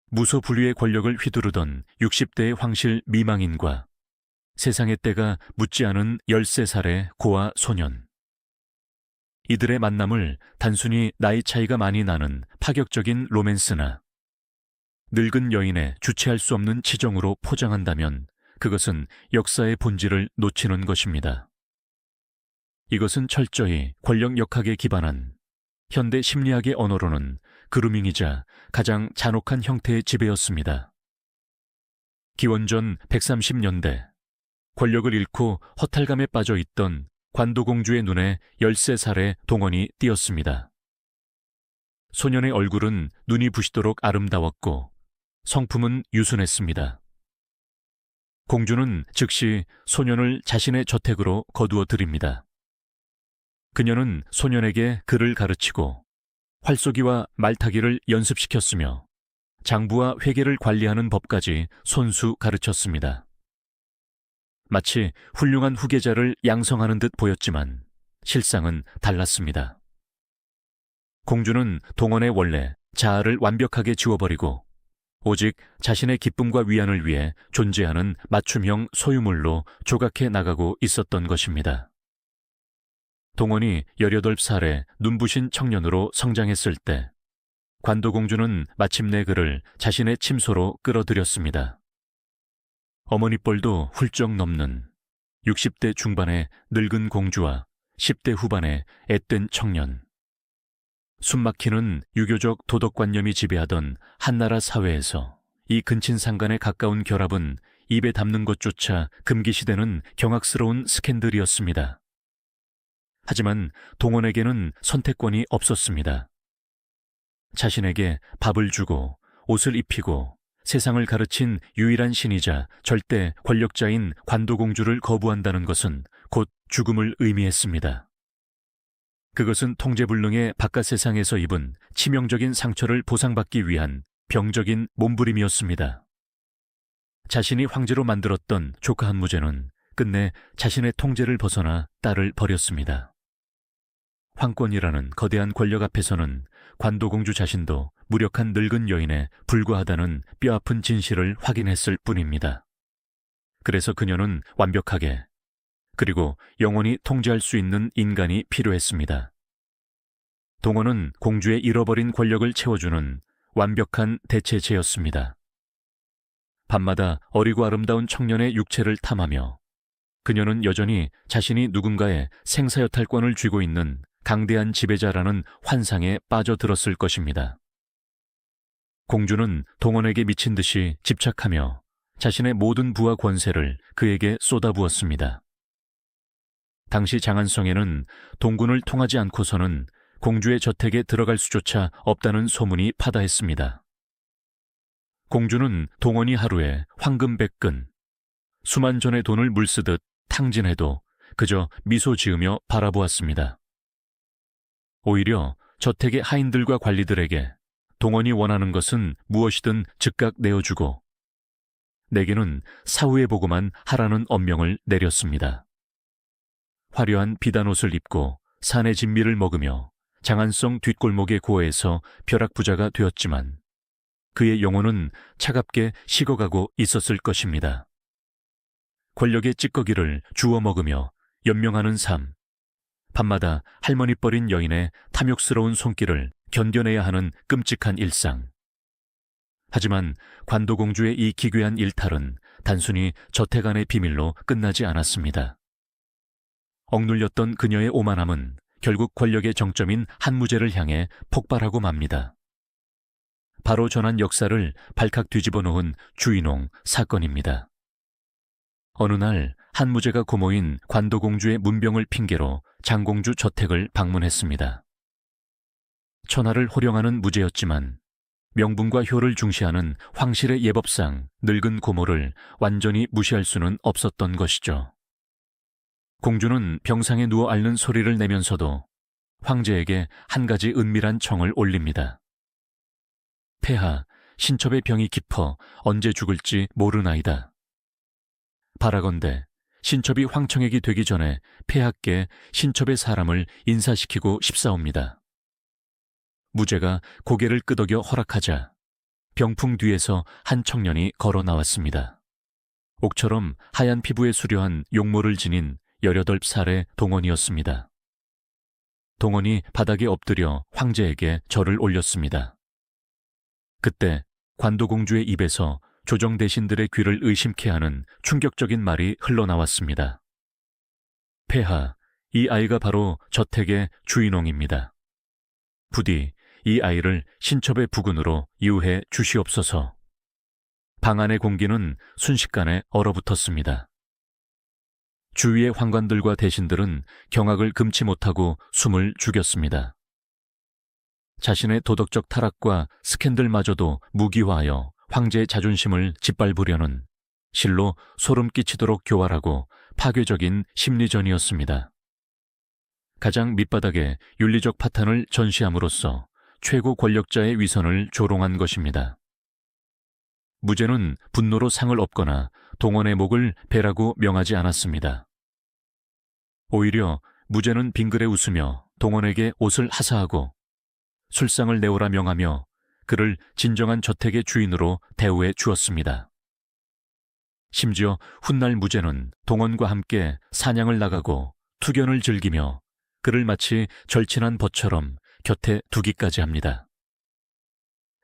무소불위의 권력을 휘두르던 60대의 황실 미망인과 세상의 때가 묻지 않은 13살의 고아 소년. 이들의 만남을 단순히 나이 차이가 많이 나는 파격적인 로맨스나 늙은 여인의 주체할 수 없는 치정으로 포장한다면 그것은 역사의 본질을 놓치는 것입니다. 이것은 철저히 권력 역학에 기반한 현대 심리학의 언어로는 그루밍이자 가장 잔혹한 형태의 지배였습니다. 기원전 130년대 권력을 잃고 허탈감에 빠져 있던 관도공주의 눈에 13살의 동원이 띄었습니다. 소년의 얼굴은 눈이 부시도록 아름다웠고 성품은 유순했습니다. 공주는 즉시 소년을 자신의 저택으로 거두어 들입니다. 그녀는 소년에게 글을 가르치고 활쏘기와 말타기를 연습시켰으며 장부와 회계를 관리하는 법까지 손수 가르쳤습니다. 마치 훌륭한 후계자를 양성하는 듯 보였지만 실상은 달랐습니다. 공주는 동원의 원래 자아를 완벽하게 지워버리고 오직 자신의 기쁨과 위안을 위해 존재하는 맞춤형 소유물로 조각해 나가고 있었던 것입니다. 동원이 18살에 눈부신 청년으로 성장했을 때 관도공주는 마침내 그를 자신의 침소로 끌어들였습니다. 어머니 뻘도 훌쩍 넘는 60대 중반의 늙은 공주와 10대 후반의 앳된 청년. 숨막히는 유교적 도덕관념이 지배하던 한나라 사회에서 이 근친상간에 가까운 결합은 입에 담는 것조차 금기시되는 경악스러운 스캔들이었습니다. 하지만 동원에게는 선택권이 없었습니다. 자신에게 밥을 주고 옷을 입히고 세상을 가르친 유일한 신이자 절대 권력자인 관도공주를 거부한다는 것은 곧 죽음을 의미했습니다. 그것은 통제불능의 바깥 세상에서 입은 치명적인 상처를 보상받기 위한 병적인 몸부림이었습니다. 자신이 황제로 만들었던 조카 한무제는 끝내 자신의 통제를 벗어나 딸을 버렸습니다. 황권이라는 거대한 권력 앞에서는 관도공주 자신도 무력한 늙은 여인에 불과하다는 뼈아픈 진실을 확인했을 뿐입니다. 그래서 그녀는 완벽하게, 그리고 영원히 통제할 수 있는 인간이 필요했습니다. 동원은 공주의 잃어버린 권력을 채워주는 완벽한 대체제였습니다. 밤마다 어리고 아름다운 청년의 육체를 탐하며 그녀는 여전히 자신이 누군가의 생사여탈권을 쥐고 있는 강대한 지배자라는 환상에 빠져들었을 것입니다. 공주는 동원에게 미친 듯이 집착하며 자신의 모든 부와 권세를 그에게 쏟아부었습니다. 당시 장안성에는 동군을 통하지 않고서는 공주의 저택에 들어갈 수조차 없다는 소문이 파다했습니다. 공주는 동원이 하루에 황금 100근, 수만 전의 돈을 물쓰듯 탕진해도 그저 미소 지으며 바라보았습니다. 오히려 저택의 하인들과 관리들에게 동원이 원하는 것은 무엇이든 즉각 내어주고 내게는 사후에 보고만 하라는 엄명을 내렸습니다. 화려한 비단옷을 입고 산의 진미를 먹으며 장안성 뒷골목의 고해에서 벼락부자가 되었지만 그의 영혼은 차갑게 식어가고 있었을 것입니다. 권력의 찌꺼기를 주워 먹으며 연명하는 삶, 밤마다 할머니 뻘인 여인의 탐욕스러운 손길을 견뎌내야 하는 끔찍한 일상. 하지만 관도공주의 이 기괴한 일탈은 단순히 저택 안의 비밀로 끝나지 않았습니다. 억눌렸던 그녀의 오만함은 결국 권력의 정점인 한무제를 향해 폭발하고 맙니다. 바로 전한 역사를 발칵 뒤집어 놓은 주인홍 사건입니다. 어느 날 한무제가 고모인 관도공주의 문병을 핑계로 장공주 저택을 방문했습니다. 천하를 호령하는 무제였지만 명분과 효를 중시하는 황실의 예법상 늙은 고모를 완전히 무시할 수는 없었던 것이죠. 공주는 병상에 누워 앓는 소리를 내면서도 황제에게 한 가지 은밀한 청을 올립니다. 폐하, 신첩의 병이 깊어 언제 죽을지 모르나이다. 바라건대 신첩이 황청액이 되기 전에 폐하께 신첩의 사람을 인사시키고 싶사옵니다. 무제가 고개를 끄덕여 허락하자 병풍 뒤에서 한 청년이 걸어 나왔습니다. 옥처럼 하얀 피부에 수려한 용모를 지닌 18살의 동원이었습니다. 동원이 바닥에 엎드려 황제에게 절을 올렸습니다. 그때 관도공주의 입에서 조정 대신들의 귀를 의심케 하는 충격적인 말이 흘러나왔습니다. 폐하, 이 아이가 바로 저택의 주인홍입니다. 부디 이 아이를 신첩의 부군으로 이우해 주시옵소서. 방 안의 공기는 순식간에 얼어붙었습니다. 주위의 환관들과 대신들은 경악을 금치 못하고 숨을 죽였습니다. 자신의 도덕적 타락과 스캔들마저도 무기화하여 황제의 자존심을 짓밟으려는 실로 소름 끼치도록 교활하고 파괴적인 심리전이었습니다. 가장 밑바닥에 윤리적 파탄을 전시함으로써 최고 권력자의 위선을 조롱한 것입니다. 무제는 분노로 상을 엎거나 동원의 목을 베라고 명하지 않았습니다. 오히려 무제는 빙그레 웃으며 동원에게 옷을 하사하고 술상을 내오라 명하며 그를 진정한 저택의 주인으로 대우해 주었습니다. 심지어 훗날 무제는 동원과 함께 사냥을 나가고 투견을 즐기며 그를 마치 절친한 벗처럼 곁에 두기까지 합니다.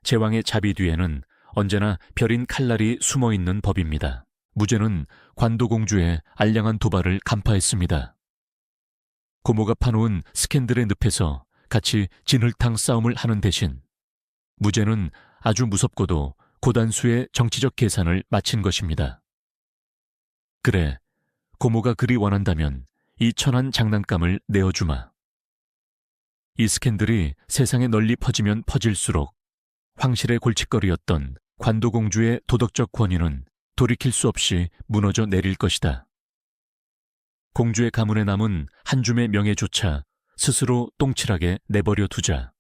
제왕의 자비 뒤에는 언제나 별인 칼날이 숨어있는 법입니다. 무제는 관도공주의 알량한 도발을 간파했습니다. 고모가 파놓은 스캔들의 늪에서 같이 진흙탕 싸움을 하는 대신 무제는 아주 무섭고도 고단수의 정치적 계산을 마친 것입니다. 그래, 고모가 그리 원한다면 이 천한 장난감을 내어주마. 이 스캔들이 세상에 널리 퍼지면 퍼질수록 황실의 골칫거리였던 관도공주의 도덕적 권위는 돌이킬 수 없이 무너져 내릴 것이다. 공주의 가문에 남은 한 줌의 명예조차 스스로 똥칠하게 내버려 두자.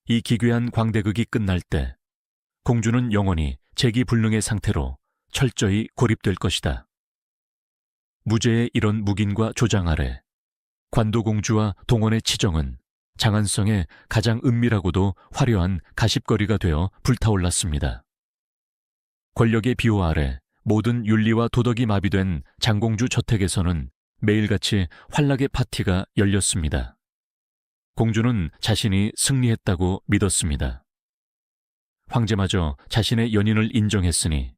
이 기괴한 광대극이 끝날 때 공주는 영원히 재기불능의 상태로 철저히 고립될 것이다. 무제의 이런 묵인과 조장 아래 관도공주와 동원의 치정은 장안성의 가장 은밀하고도 화려한 가십거리가 되어 불타올랐습니다. 권력의 비호 아래 모든 윤리와 도덕이 마비된 장공주 저택에서는 매일같이 환락의 파티가 열렸습니다. 공주는 자신이 승리했다고 믿었습니다. 황제마저 자신의 연인을 인정했으니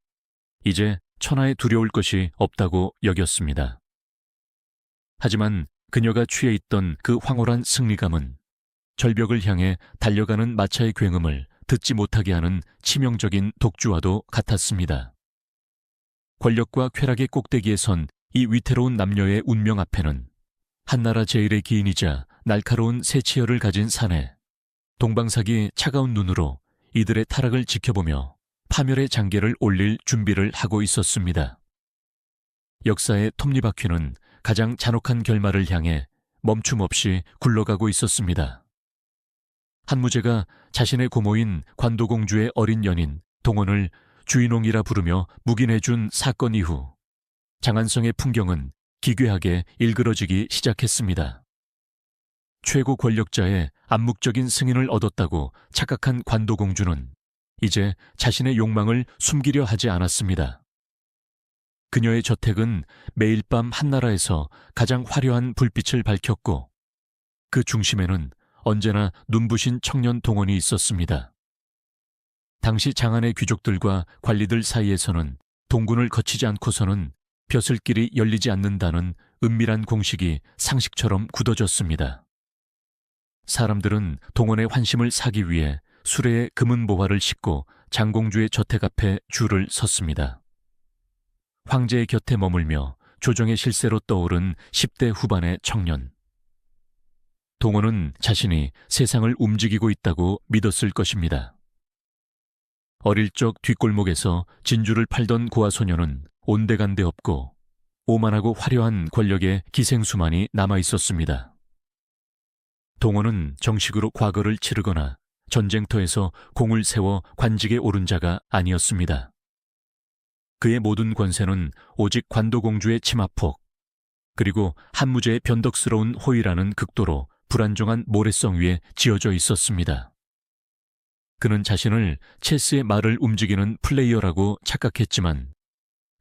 이제 천하에 두려울 것이 없다고 여겼습니다. 하지만 그녀가 취해 있던 그 황홀한 승리감은 절벽을 향해 달려가는 마차의 굉음을 듣지 못하게 하는 치명적인 독주와도 같았습니다. 권력과 쾌락의 꼭대기에 선 이 위태로운 남녀의 운명 앞에는 한나라 제일의 기인이자 날카로운 새치열을 가진 사내, 동방삭이 차가운 눈으로 이들의 타락을 지켜보며 파멸의 장계를 올릴 준비를 하고 있었습니다. 역사의 톱니바퀴는 가장 잔혹한 결말을 향해 멈춤 없이 굴러가고 있었습니다. 한무제가 자신의 고모인 관도공주의 어린 연인 동원을 주인옹이라 부르며 묵인해준 사건 이후 장안성의 풍경은 기괴하게 일그러지기 시작했습니다. 최고 권력자의 암묵적인 승인을 얻었다고 착각한 관도공주는 이제 자신의 욕망을 숨기려 하지 않았습니다. 그녀의 저택은 매일 밤 한나라에서 가장 화려한 불빛을 밝혔고 그 중심에는 언제나 눈부신 청년 동원이 있었습니다. 당시 장안의 귀족들과 관리들 사이에서는 동군을 거치지 않고서는 벼슬길이 열리지 않는다는 은밀한 공식이 상식처럼 굳어졌습니다. 사람들은 동원의 환심을 사기 위해 수레에 금은 보화를 싣고 장공주의 저택 앞에 줄을 섰습니다. 황제의 곁에 머물며 조정의 실세로 떠오른 10대 후반의 청년. 동원은 자신이 세상을 움직이고 있다고 믿었을 것입니다. 어릴 적 뒷골목에서 진주를 팔던 고아 소녀는 온데간데 없고 오만하고 화려한 권력의 기생수만이 남아 있었습니다. 동원은 정식으로 과거를 치르거나 전쟁터에서 공을 세워 관직에 오른 자가 아니었습니다. 그의 모든 권세는 오직 관도공주의 치마폭, 그리고 한무제의 변덕스러운 호의라는 극도로 불안정한 모래성 위에 지어져 있었습니다. 그는 자신을 체스의 말을 움직이는 플레이어라고 착각했지만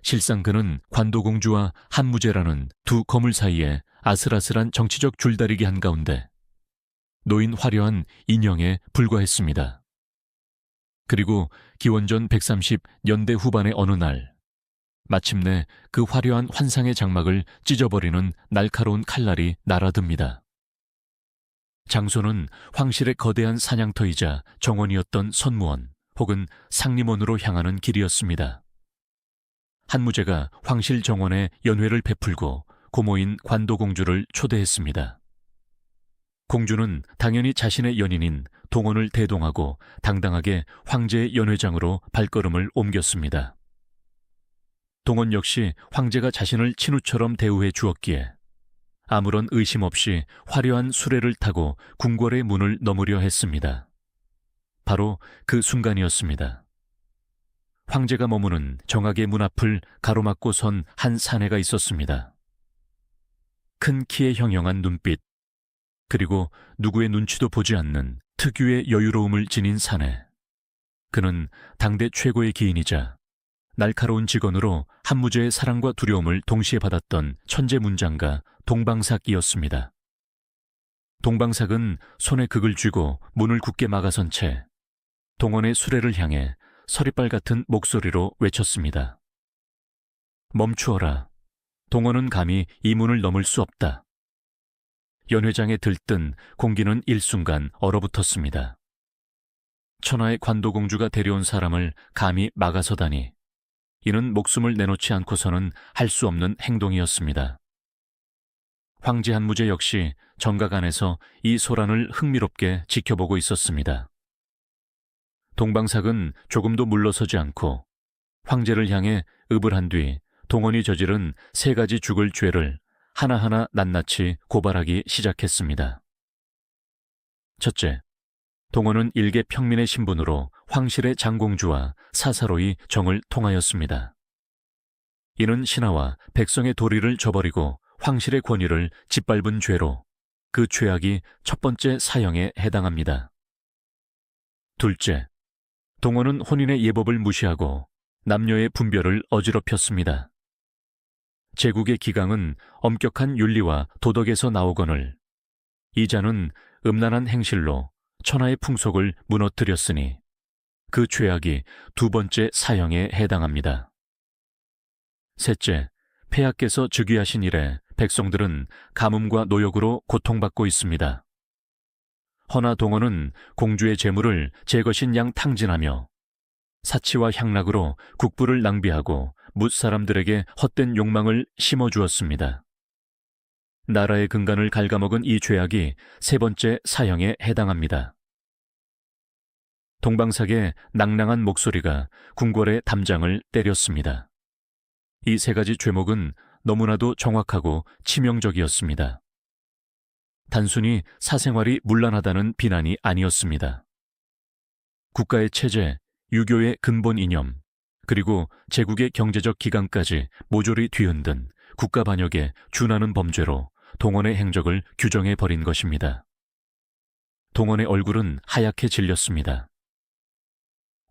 실상 그는 관도공주와 한무제라는 두 거물 사이에 아슬아슬한 정치적 줄다리기 한가운데 놓인 화려한 인형에 불과했습니다. 그리고 기원전 130년대 후반의 어느 날 마침내 그 화려한 환상의 장막을 찢어버리는 날카로운 칼날이 날아듭니다. 장소는 황실의 거대한 사냥터이자 정원이었던 선무원 혹은 상림원으로 향하는 길이었습니다. 한무제가 황실 정원에 연회를 베풀고 고모인 관도공주를 초대했습니다. 공주는 당연히 자신의 연인인 동원을 대동하고 당당하게 황제의 연회장으로 발걸음을 옮겼습니다. 동원 역시 황제가 자신을 친우처럼 대우해 주었기에 아무런 의심 없이 화려한 수레를 타고 궁궐의 문을 넘으려 했습니다. 바로 그 순간이었습니다. 황제가 머무는 정학의 문 앞을 가로막고 선 한 사내가 있었습니다. 큰 키에 형형한 눈빛, 그리고 누구의 눈치도 보지 않는 특유의 여유로움을 지닌 사내. 그는 당대 최고의 기인이자 날카로운 직언으로 한무제의 사랑과 두려움을 동시에 받았던 천재 문장가 동방삭이었습니다. 동방삭은 손에 극을 쥐고 문을 굳게 막아선 채 동원의 수레를 향해 서리빨 같은 목소리로 외쳤습니다. 멈추어라. 동원은 감히 이 문을 넘을 수 없다. 연회장에 들뜬 공기는 일순간 얼어붙었습니다. 천하의 관도공주가 데려온 사람을 감히 막아서다니. 이는 목숨을 내놓지 않고서는 할 수 없는 행동이었습니다. 황제 한무제 역시 정각 안에서 이 소란을 흥미롭게 지켜보고 있었습니다. 동방삭은 조금도 물러서지 않고 황제를 향해 읍을 한 뒤 동원이 저지른 3가지 죽을 죄를 하나하나 낱낱이 고발하기 시작했습니다. 첫째, 동원은 일개 평민의 신분으로 황실의 장공주와 사사로이 정을 통하였습니다. 이는 신하와 백성의 도리를 저버리고 황실의 권위를 짓밟은 죄로 그 죄악이 첫 번째 사형에 해당합니다. 둘째, 동원은 혼인의 예법을 무시하고 남녀의 분별을 어지럽혔습니다. 제국의 기강은 엄격한 윤리와 도덕에서 나오거늘 이 자는 음란한 행실로 천하의 풍속을 무너뜨렸으니 그 죄악이 2번째 사형에 해당합니다. 셋째, 폐하께서 즉위하신 이래 백성들은 가뭄과 노역으로 고통받고 있습니다. 허나 동원은 공주의 재물을 제 것인 양 탕진하며 사치와 향락으로 국부를 낭비하고 뭇 사람들에게 헛된 욕망을 심어주었습니다. 나라의 근간을 갉아먹은 이 죄악이 3번째 사형에 해당합니다. 동방삭의 낭랑한 목소리가 궁궐의 담장을 때렸습니다. 이 3가지 죄목은 너무나도 정확하고 치명적이었습니다. 단순히 사생활이 문란하다는 비난이 아니었습니다. 국가의 체제, 유교의 근본 이념, 그리고 제국의 경제적 기강까지 모조리 뒤흔든 국가 반역에 준하는 범죄로 동원의 행적을 규정해버린 것입니다. 동원의 얼굴은 하얗게 질렸습니다.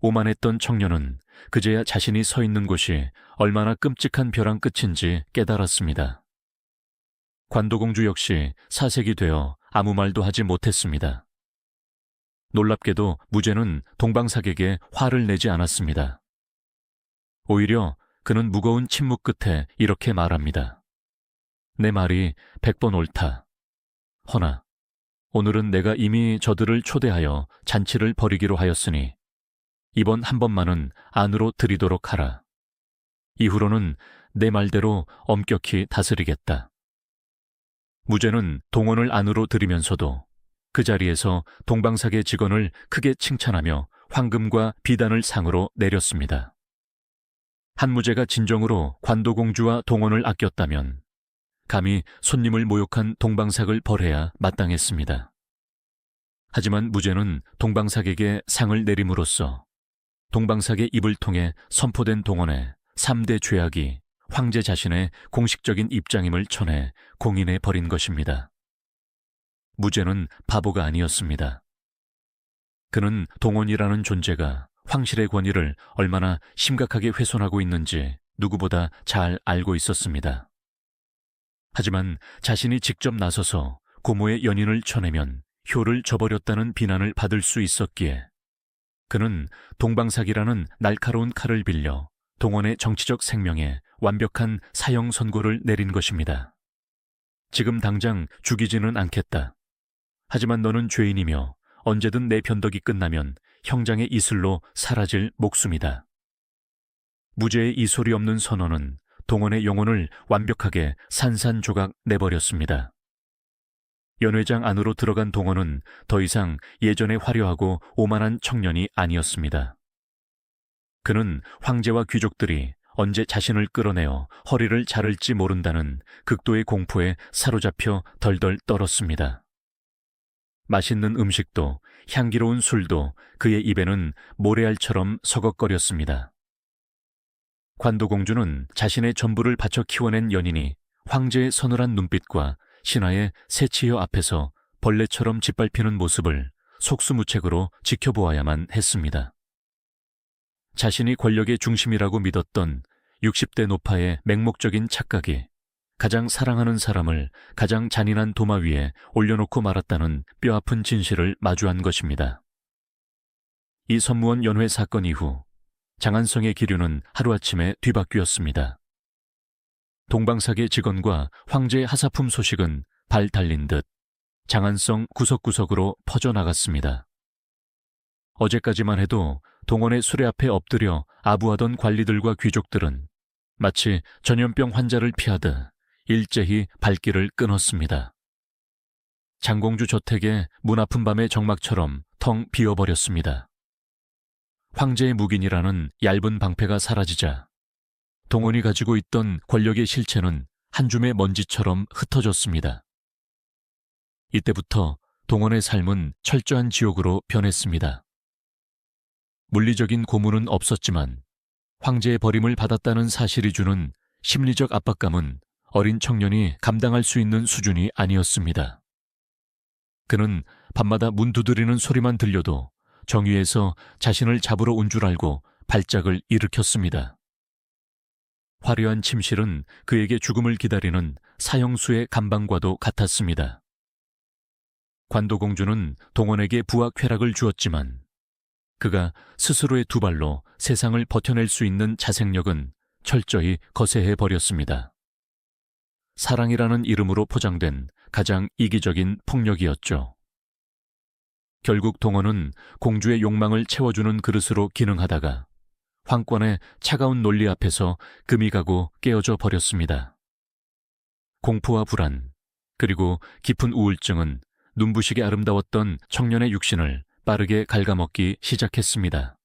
오만했던 청년은 그제야 자신이 서 있는 곳이 얼마나 끔찍한 벼랑 끝인지 깨달았습니다. 관도공주 역시 사색이 되어 아무 말도 하지 못했습니다. 놀랍게도 무제는 동방삭에게 화를 내지 않았습니다. 오히려 그는 무거운 침묵 끝에 이렇게 말합니다. 내 말이 100번 옳다. 허나 오늘은 내가 이미 저들을 초대하여 잔치를 벌이기로 하였으니 이번 한 번만은 안으로 들이도록 하라. 이후로는 내 말대로 엄격히 다스리겠다. 무제는 동원을 안으로 들이면서도 그 자리에서 동방삭의 직원을 크게 칭찬하며 황금과 비단을 상으로 내렸습니다. 한무제가 진정으로 관도공주와 동원을 아꼈다면 감히 손님을 모욕한 동방삭을 벌해야 마땅했습니다. 하지만 무제는 동방삭에게 상을 내림으로써 동방삭의 입을 통해 선포된 동원의 3대 죄악이 황제 자신의 공식적인 입장임을 전해 공인해 버린 것입니다. 무제는 바보가 아니었습니다. 그는 동원이라는 존재가 황실의 권위를 얼마나 심각하게 훼손하고 있는지 누구보다 잘 알고 있었습니다. 하지만 자신이 직접 나서서 고모의 연인을 쳐내면 효를 저버렸다는 비난을 받을 수 있었기에 그는 동방삭이라는 날카로운 칼을 빌려 동원의 정치적 생명에 완벽한 사형 선고를 내린 것입니다. 지금 당장 죽이지는 않겠다. 하지만 너는 죄인이며 언제든 내 변덕이 끝나면 형장의 이슬로 사라질 목숨이다. 무죄의 이 소리 없는 선언은 동원의 영혼을 완벽하게 산산조각 내버렸습니다. 연회장 안으로 들어간 동원은 더 이상 예전의 화려하고 오만한 청년이 아니었습니다. 그는 황제와 귀족들이 언제 자신을 끌어내어 허리를 자를지 모른다는 극도의 공포에 사로잡혀 덜덜 떨었습니다. 맛있는 음식도 향기로운 술도 그의 입에는 모래알처럼 서걱거렸습니다. 관도공주는 자신의 전부를 바쳐 키워낸 연인이 황제의 서늘한 눈빛과 신하의 새치혀 앞에서 벌레처럼 짓밟히는 모습을 속수무책으로 지켜보아야만 했습니다. 자신이 권력의 중심이라고 믿었던 60대 노파의 맹목적인 착각이 가장 사랑하는 사람을 가장 잔인한 도마 위에 올려놓고 말았다는 뼈아픈 진실을 마주한 것입니다. 이 선무원 연회 사건 이후 장안성의 기류는 하루아침에 뒤바뀌었습니다. 동방사계 직원과 황제의 하사품 소식은 발 달린 듯 장안성 구석구석으로 퍼져나갔습니다. 어제까지만 해도 동원의 수레 앞에 엎드려 아부하던 관리들과 귀족들은 마치 전염병 환자를 피하듯 일제히 발길을 끊었습니다. 장공주 저택의 문 아픈 밤의 정막처럼 텅 비어버렸습니다. 황제의 묵인이라는 얇은 방패가 사라지자 동원이 가지고 있던 권력의 실체는 한 줌의 먼지처럼 흩어졌습니다. 이때부터 동원의 삶은 철저한 지옥으로 변했습니다. 물리적인 고문은 없었지만 황제의 버림을 받았다는 사실이 주는 심리적 압박감은 어린 청년이 감당할 수 있는 수준이 아니었습니다. 그는 밤마다 문 두드리는 소리만 들려도 정위에서 자신을 잡으러 온 줄 알고 발작을 일으켰습니다. 화려한 침실은 그에게 죽음을 기다리는 사형수의 감방과도 같았습니다. 관도공주는 동원에게 부와 쾌락을 주었지만 그가 스스로의 두 발로 세상을 버텨낼 수 있는 자생력은 철저히 거세해버렸습니다. 사랑이라는 이름으로 포장된 가장 이기적인 폭력이었죠. 결국 동원은 공주의 욕망을 채워주는 그릇으로 기능하다가 황권의 차가운 논리 앞에서 금이 가고 깨어져 버렸습니다. 공포와 불안, 그리고 깊은 우울증은 눈부시게 아름다웠던 청년의 육신을 빠르게 갉아먹기 시작했습니다.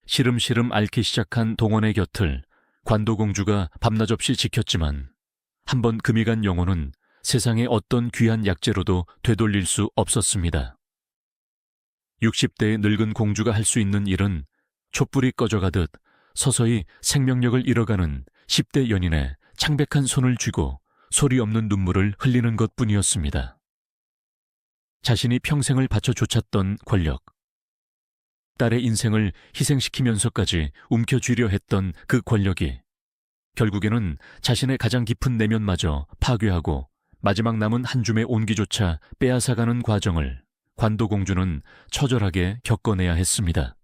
시름시름 앓기 시작한 동원의 곁을 관도공주가 밤낮 없이 지켰지만 한번 금이 간 영혼은 세상의 어떤 귀한 약재로도 되돌릴 수 없었습니다. 60대의 늙은 공주가 할 수 있는 일은 촛불이 꺼져가듯 서서히 생명력을 잃어가는 10대 연인의 창백한 손을 쥐고 소리 없는 눈물을 흘리는 것뿐이었습니다. 자신이 평생을 바쳐 좇았던 권력, 딸의 인생을 희생시키면서까지 움켜쥐려 했던 그 권력이 결국에는 자신의 가장 깊은 내면마저 파괴하고 마지막 남은 한 줌의 온기조차 빼앗아가는 과정을 관도공주는 처절하게 겪어내야 했습니다.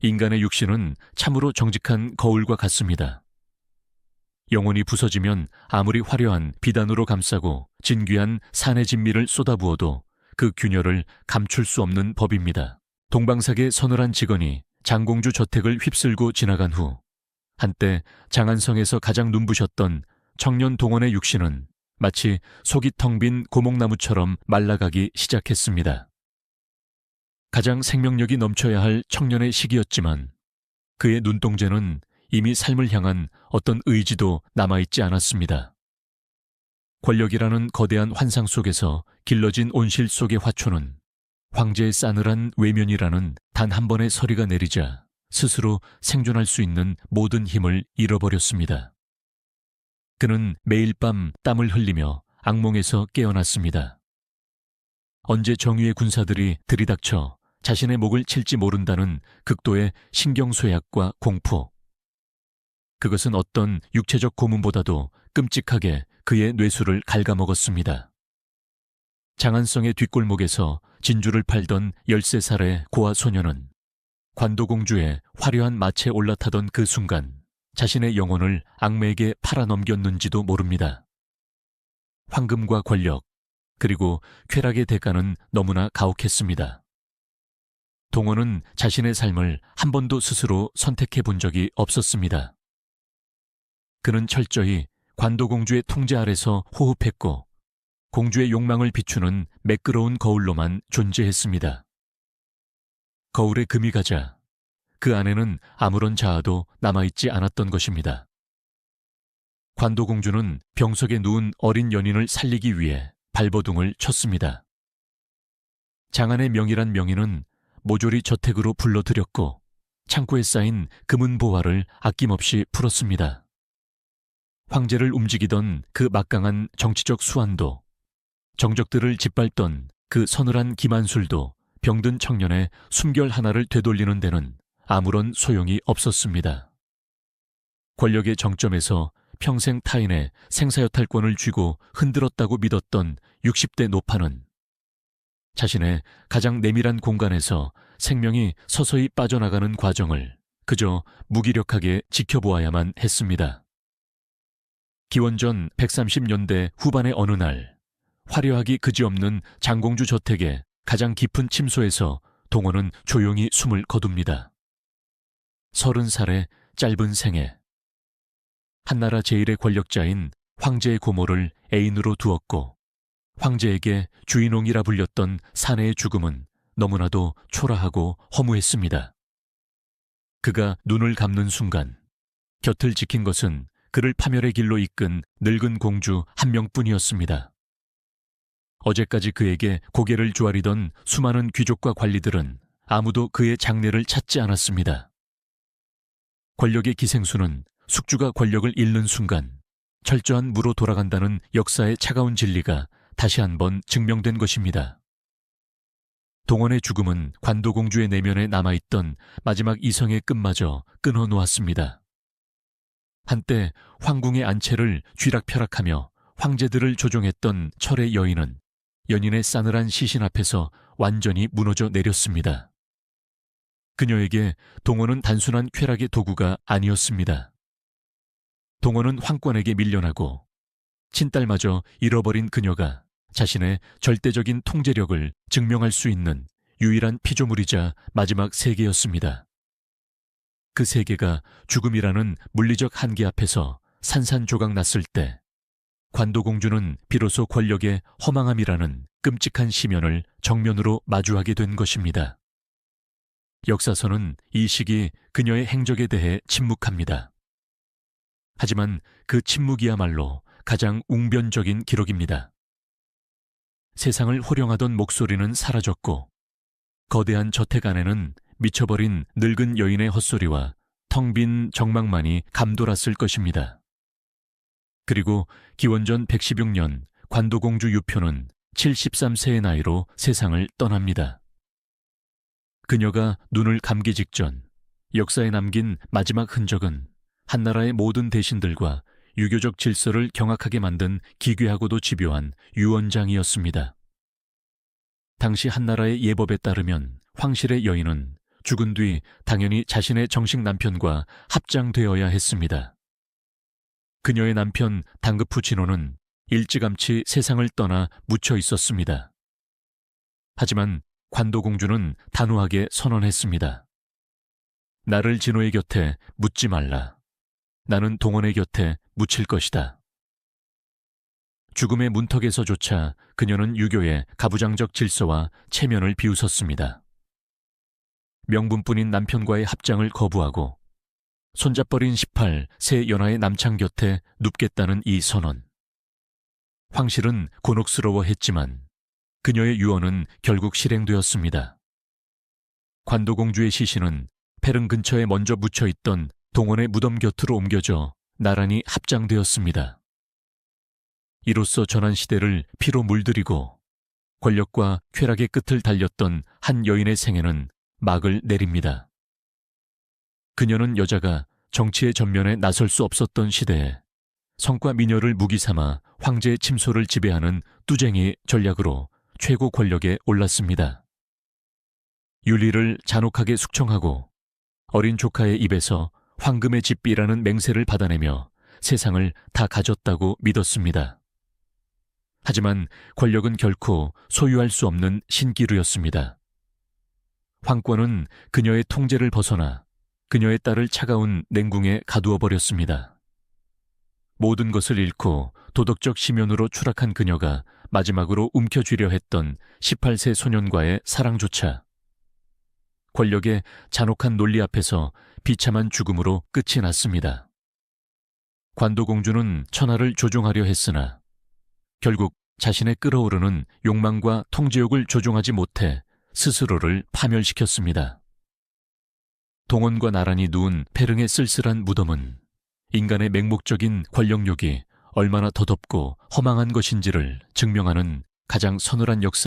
인간의 육신은 참으로 정직한 거울과 같습니다. 영혼이 부서지면 아무리 화려한 비단으로 감싸고 진귀한 산의 진미를 쏟아부어도 그 균열을 감출 수 없는 법입니다. 동방사계 서늘한 직원이 장공주 저택을 휩쓸고 지나간 후 한때 장안성에서 가장 눈부셨던 청년 동원의 육신은 마치 속이 텅 빈 고목나무처럼 말라가기 시작했습니다. 가장 생명력이 넘쳐야 할 청년의 시기였지만 그의 눈동자는 이미 삶을 향한 어떤 의지도 남아있지 않았습니다. 권력이라는 거대한 환상 속에서 길러진 온실 속의 화초는 황제의 싸늘한 외면이라는 단 한 번의 서리가 내리자 스스로 생존할 수 있는 모든 힘을 잃어버렸습니다. 그는 매일 밤 땀을 흘리며 악몽에서 깨어났습니다. 언제 정의의 군사들이 들이닥쳐 자신의 목을 칠지 모른다는 극도의 신경쇠약과 공포. 그것은 어떤 육체적 고문보다도 끔찍하게 그의 뇌수를 갉아먹었습니다. 장안성의 뒷골목에서 진주를 팔던 13살의 고아 소녀는 관도공주의 화려한 마체에 올라타던 그 순간 자신의 영혼을 악매에게 팔아넘겼는지도 모릅니다. 황금과 권력, 그리고 쾌락의 대가는 너무나 가혹했습니다. 동원은 자신의 삶을 한 번도 스스로 선택해 본 적이 없었습니다. 그는 철저히 관도공주의 통제 아래서 호흡했고 공주의 욕망을 비추는 매끄러운 거울로만 존재했습니다. 거울에 금이 가자 그 안에는 아무런 자아도 남아있지 않았던 것입니다. 관도공주는 병석에 누운 어린 연인을 살리기 위해 발버둥을 쳤습니다. 장안의 명이란 명의는 모조리 저택으로 불러들였고 창고에 쌓인 금은 보화를 아낌없이 풀었습니다. 황제를 움직이던 그 막강한 정치적 수완도, 정적들을 짓밟던 그 서늘한 기만술도 병든 청년의 숨결 하나를 되돌리는 데는 아무런 소용이 없었습니다. 권력의 정점에서 평생 타인의 생사여탈권을 쥐고 흔들었다고 믿었던 60대 노파는 자신의 가장 내밀한 공간에서 생명이 서서히 빠져나가는 과정을 그저 무기력하게 지켜보아야만 했습니다. 기원전 130년대 후반의 어느 날, 화려하기 그지없는 장공주 저택의 가장 깊은 침소에서 동호는 조용히 숨을 거둡니다. 30살의 짧은 생애. 한나라 제1의 권력자인 황제의 고모를 애인으로 두었고 황제에게 주인옹이라 불렸던 사내의 죽음은 너무나도 초라하고 허무했습니다. 그가 눈을 감는 순간 곁을 지킨 것은 그를 파멸의 길로 이끈 늙은 공주 한 명뿐이었습니다. 어제까지 그에게 고개를 조아리던 수많은 귀족과 관리들은 아무도 그의 장례를 찾지 않았습니다. 권력의 기생수는 숙주가 권력을 잃는 순간 철저한 무로 돌아간다는 역사의 차가운 진리가 다시 한번 증명된 것입니다. 동원의 죽음은 관도공주의 내면에 남아있던 마지막 이성의 끈마저 끊어놓았습니다. 한때 황궁의 안채를 쥐락펴락하며 황제들을 조종했던 철의 여인은 연인의 싸늘한 시신 앞에서 완전히 무너져 내렸습니다. 그녀에게 동원은 단순한 쾌락의 도구가 아니었습니다. 동원은 황권에게 밀려나고 친딸마저 잃어버린 그녀가 자신의 절대적인 통제력을 증명할 수 있는 유일한 피조물이자 마지막 세계였습니다. 그 세계가 죽음이라는 물리적 한계 앞에서 산산조각 났을 때 관도공주는 비로소 권력의 허망함이라는 끔찍한 시면을 정면으로 마주하게 된 것입니다. 역사서는 이 시기 그녀의 행적에 대해 침묵합니다. 하지만 그 침묵이야말로 가장 웅변적인 기록입니다. 세상을 호령하던 목소리는 사라졌고 거대한 저택 안에는 미쳐버린 늙은 여인의 헛소리와 텅 빈 정막만이 감돌았을 것입니다. 그리고 기원전 116년 관도공주 유표는 73세의 나이로 세상을 떠납니다. 그녀가 눈을 감기 직전 역사에 남긴 마지막 흔적은 한나라의 모든 대신들과 유교적 질서를 경악하게 만든 기괴하고도 집요한 유언장이었습니다. 당시 한나라의 예법에 따르면 황실의 여인은 죽은 뒤 당연히 자신의 정식 남편과 합장되어야 했습니다. 그녀의 남편 당급후 진호는 일찌감치 세상을 떠나 묻혀 있었습니다. 하지만 관도공주는 단호하게 선언했습니다. 나를 진호의 곁에 묻지 말라. 나는 동원의 곁에 묻힐 것이다. 죽음의 문턱에서조차 그녀는 유교의 가부장적 질서와 체면을 비웃었습니다. 명분뿐인 남편과의 합장을 거부하고 손잡버린 18세 연하의 남창 곁에 눕겠다는 이 선언. 황실은 곤혹스러워했지만 그녀의 유언은 결국 실행되었습니다. 관도공주의 시신은 페릉 근처에 먼저 묻혀있던 동원의 무덤 곁으로 옮겨져 나란히 합장되었습니다. 이로써 전환시대를 피로 물들이고 권력과 쾌락의 끝을 달렸던 한 여인의 생애는 막을 내립니다. 그녀는 여자가 정치의 전면에 나설 수 없었던 시대에 성과 미녀를 무기 삼아 황제의 침소를 지배하는 뚜쟁이 전략으로 최고 권력에 올랐습니다. 윤리를 잔혹하게 숙청하고 어린 조카의 입에서 황금의 집비라는 맹세를 받아내며 세상을 다 가졌다고 믿었습니다. 하지만 권력은 결코 소유할 수 없는 신기루였습니다. 황권은 그녀의 통제를 벗어나 그녀의 딸을 차가운 냉궁에 가두어 버렸습니다. 모든 것을 잃고 도덕적 심연으로 추락한 그녀가 마지막으로 움켜쥐려 했던 18세 소년과의 사랑조차 권력의 잔혹한 논리 앞에서 비참한 죽음으로 끝이 났습니다. 관도공주는 천하를 조종하려 했으나 결국 자신의 끓어오르는 욕망과 통제욕을 조종하지 못해 스스로를 파멸시켰습니다. 동원과 나란히 누운 페릉의 쓸쓸한 무덤은 인간의 맹목적인 권력욕이 얼마나 더덥고 허망한 것인지를 증명하는 가장 서늘한 역사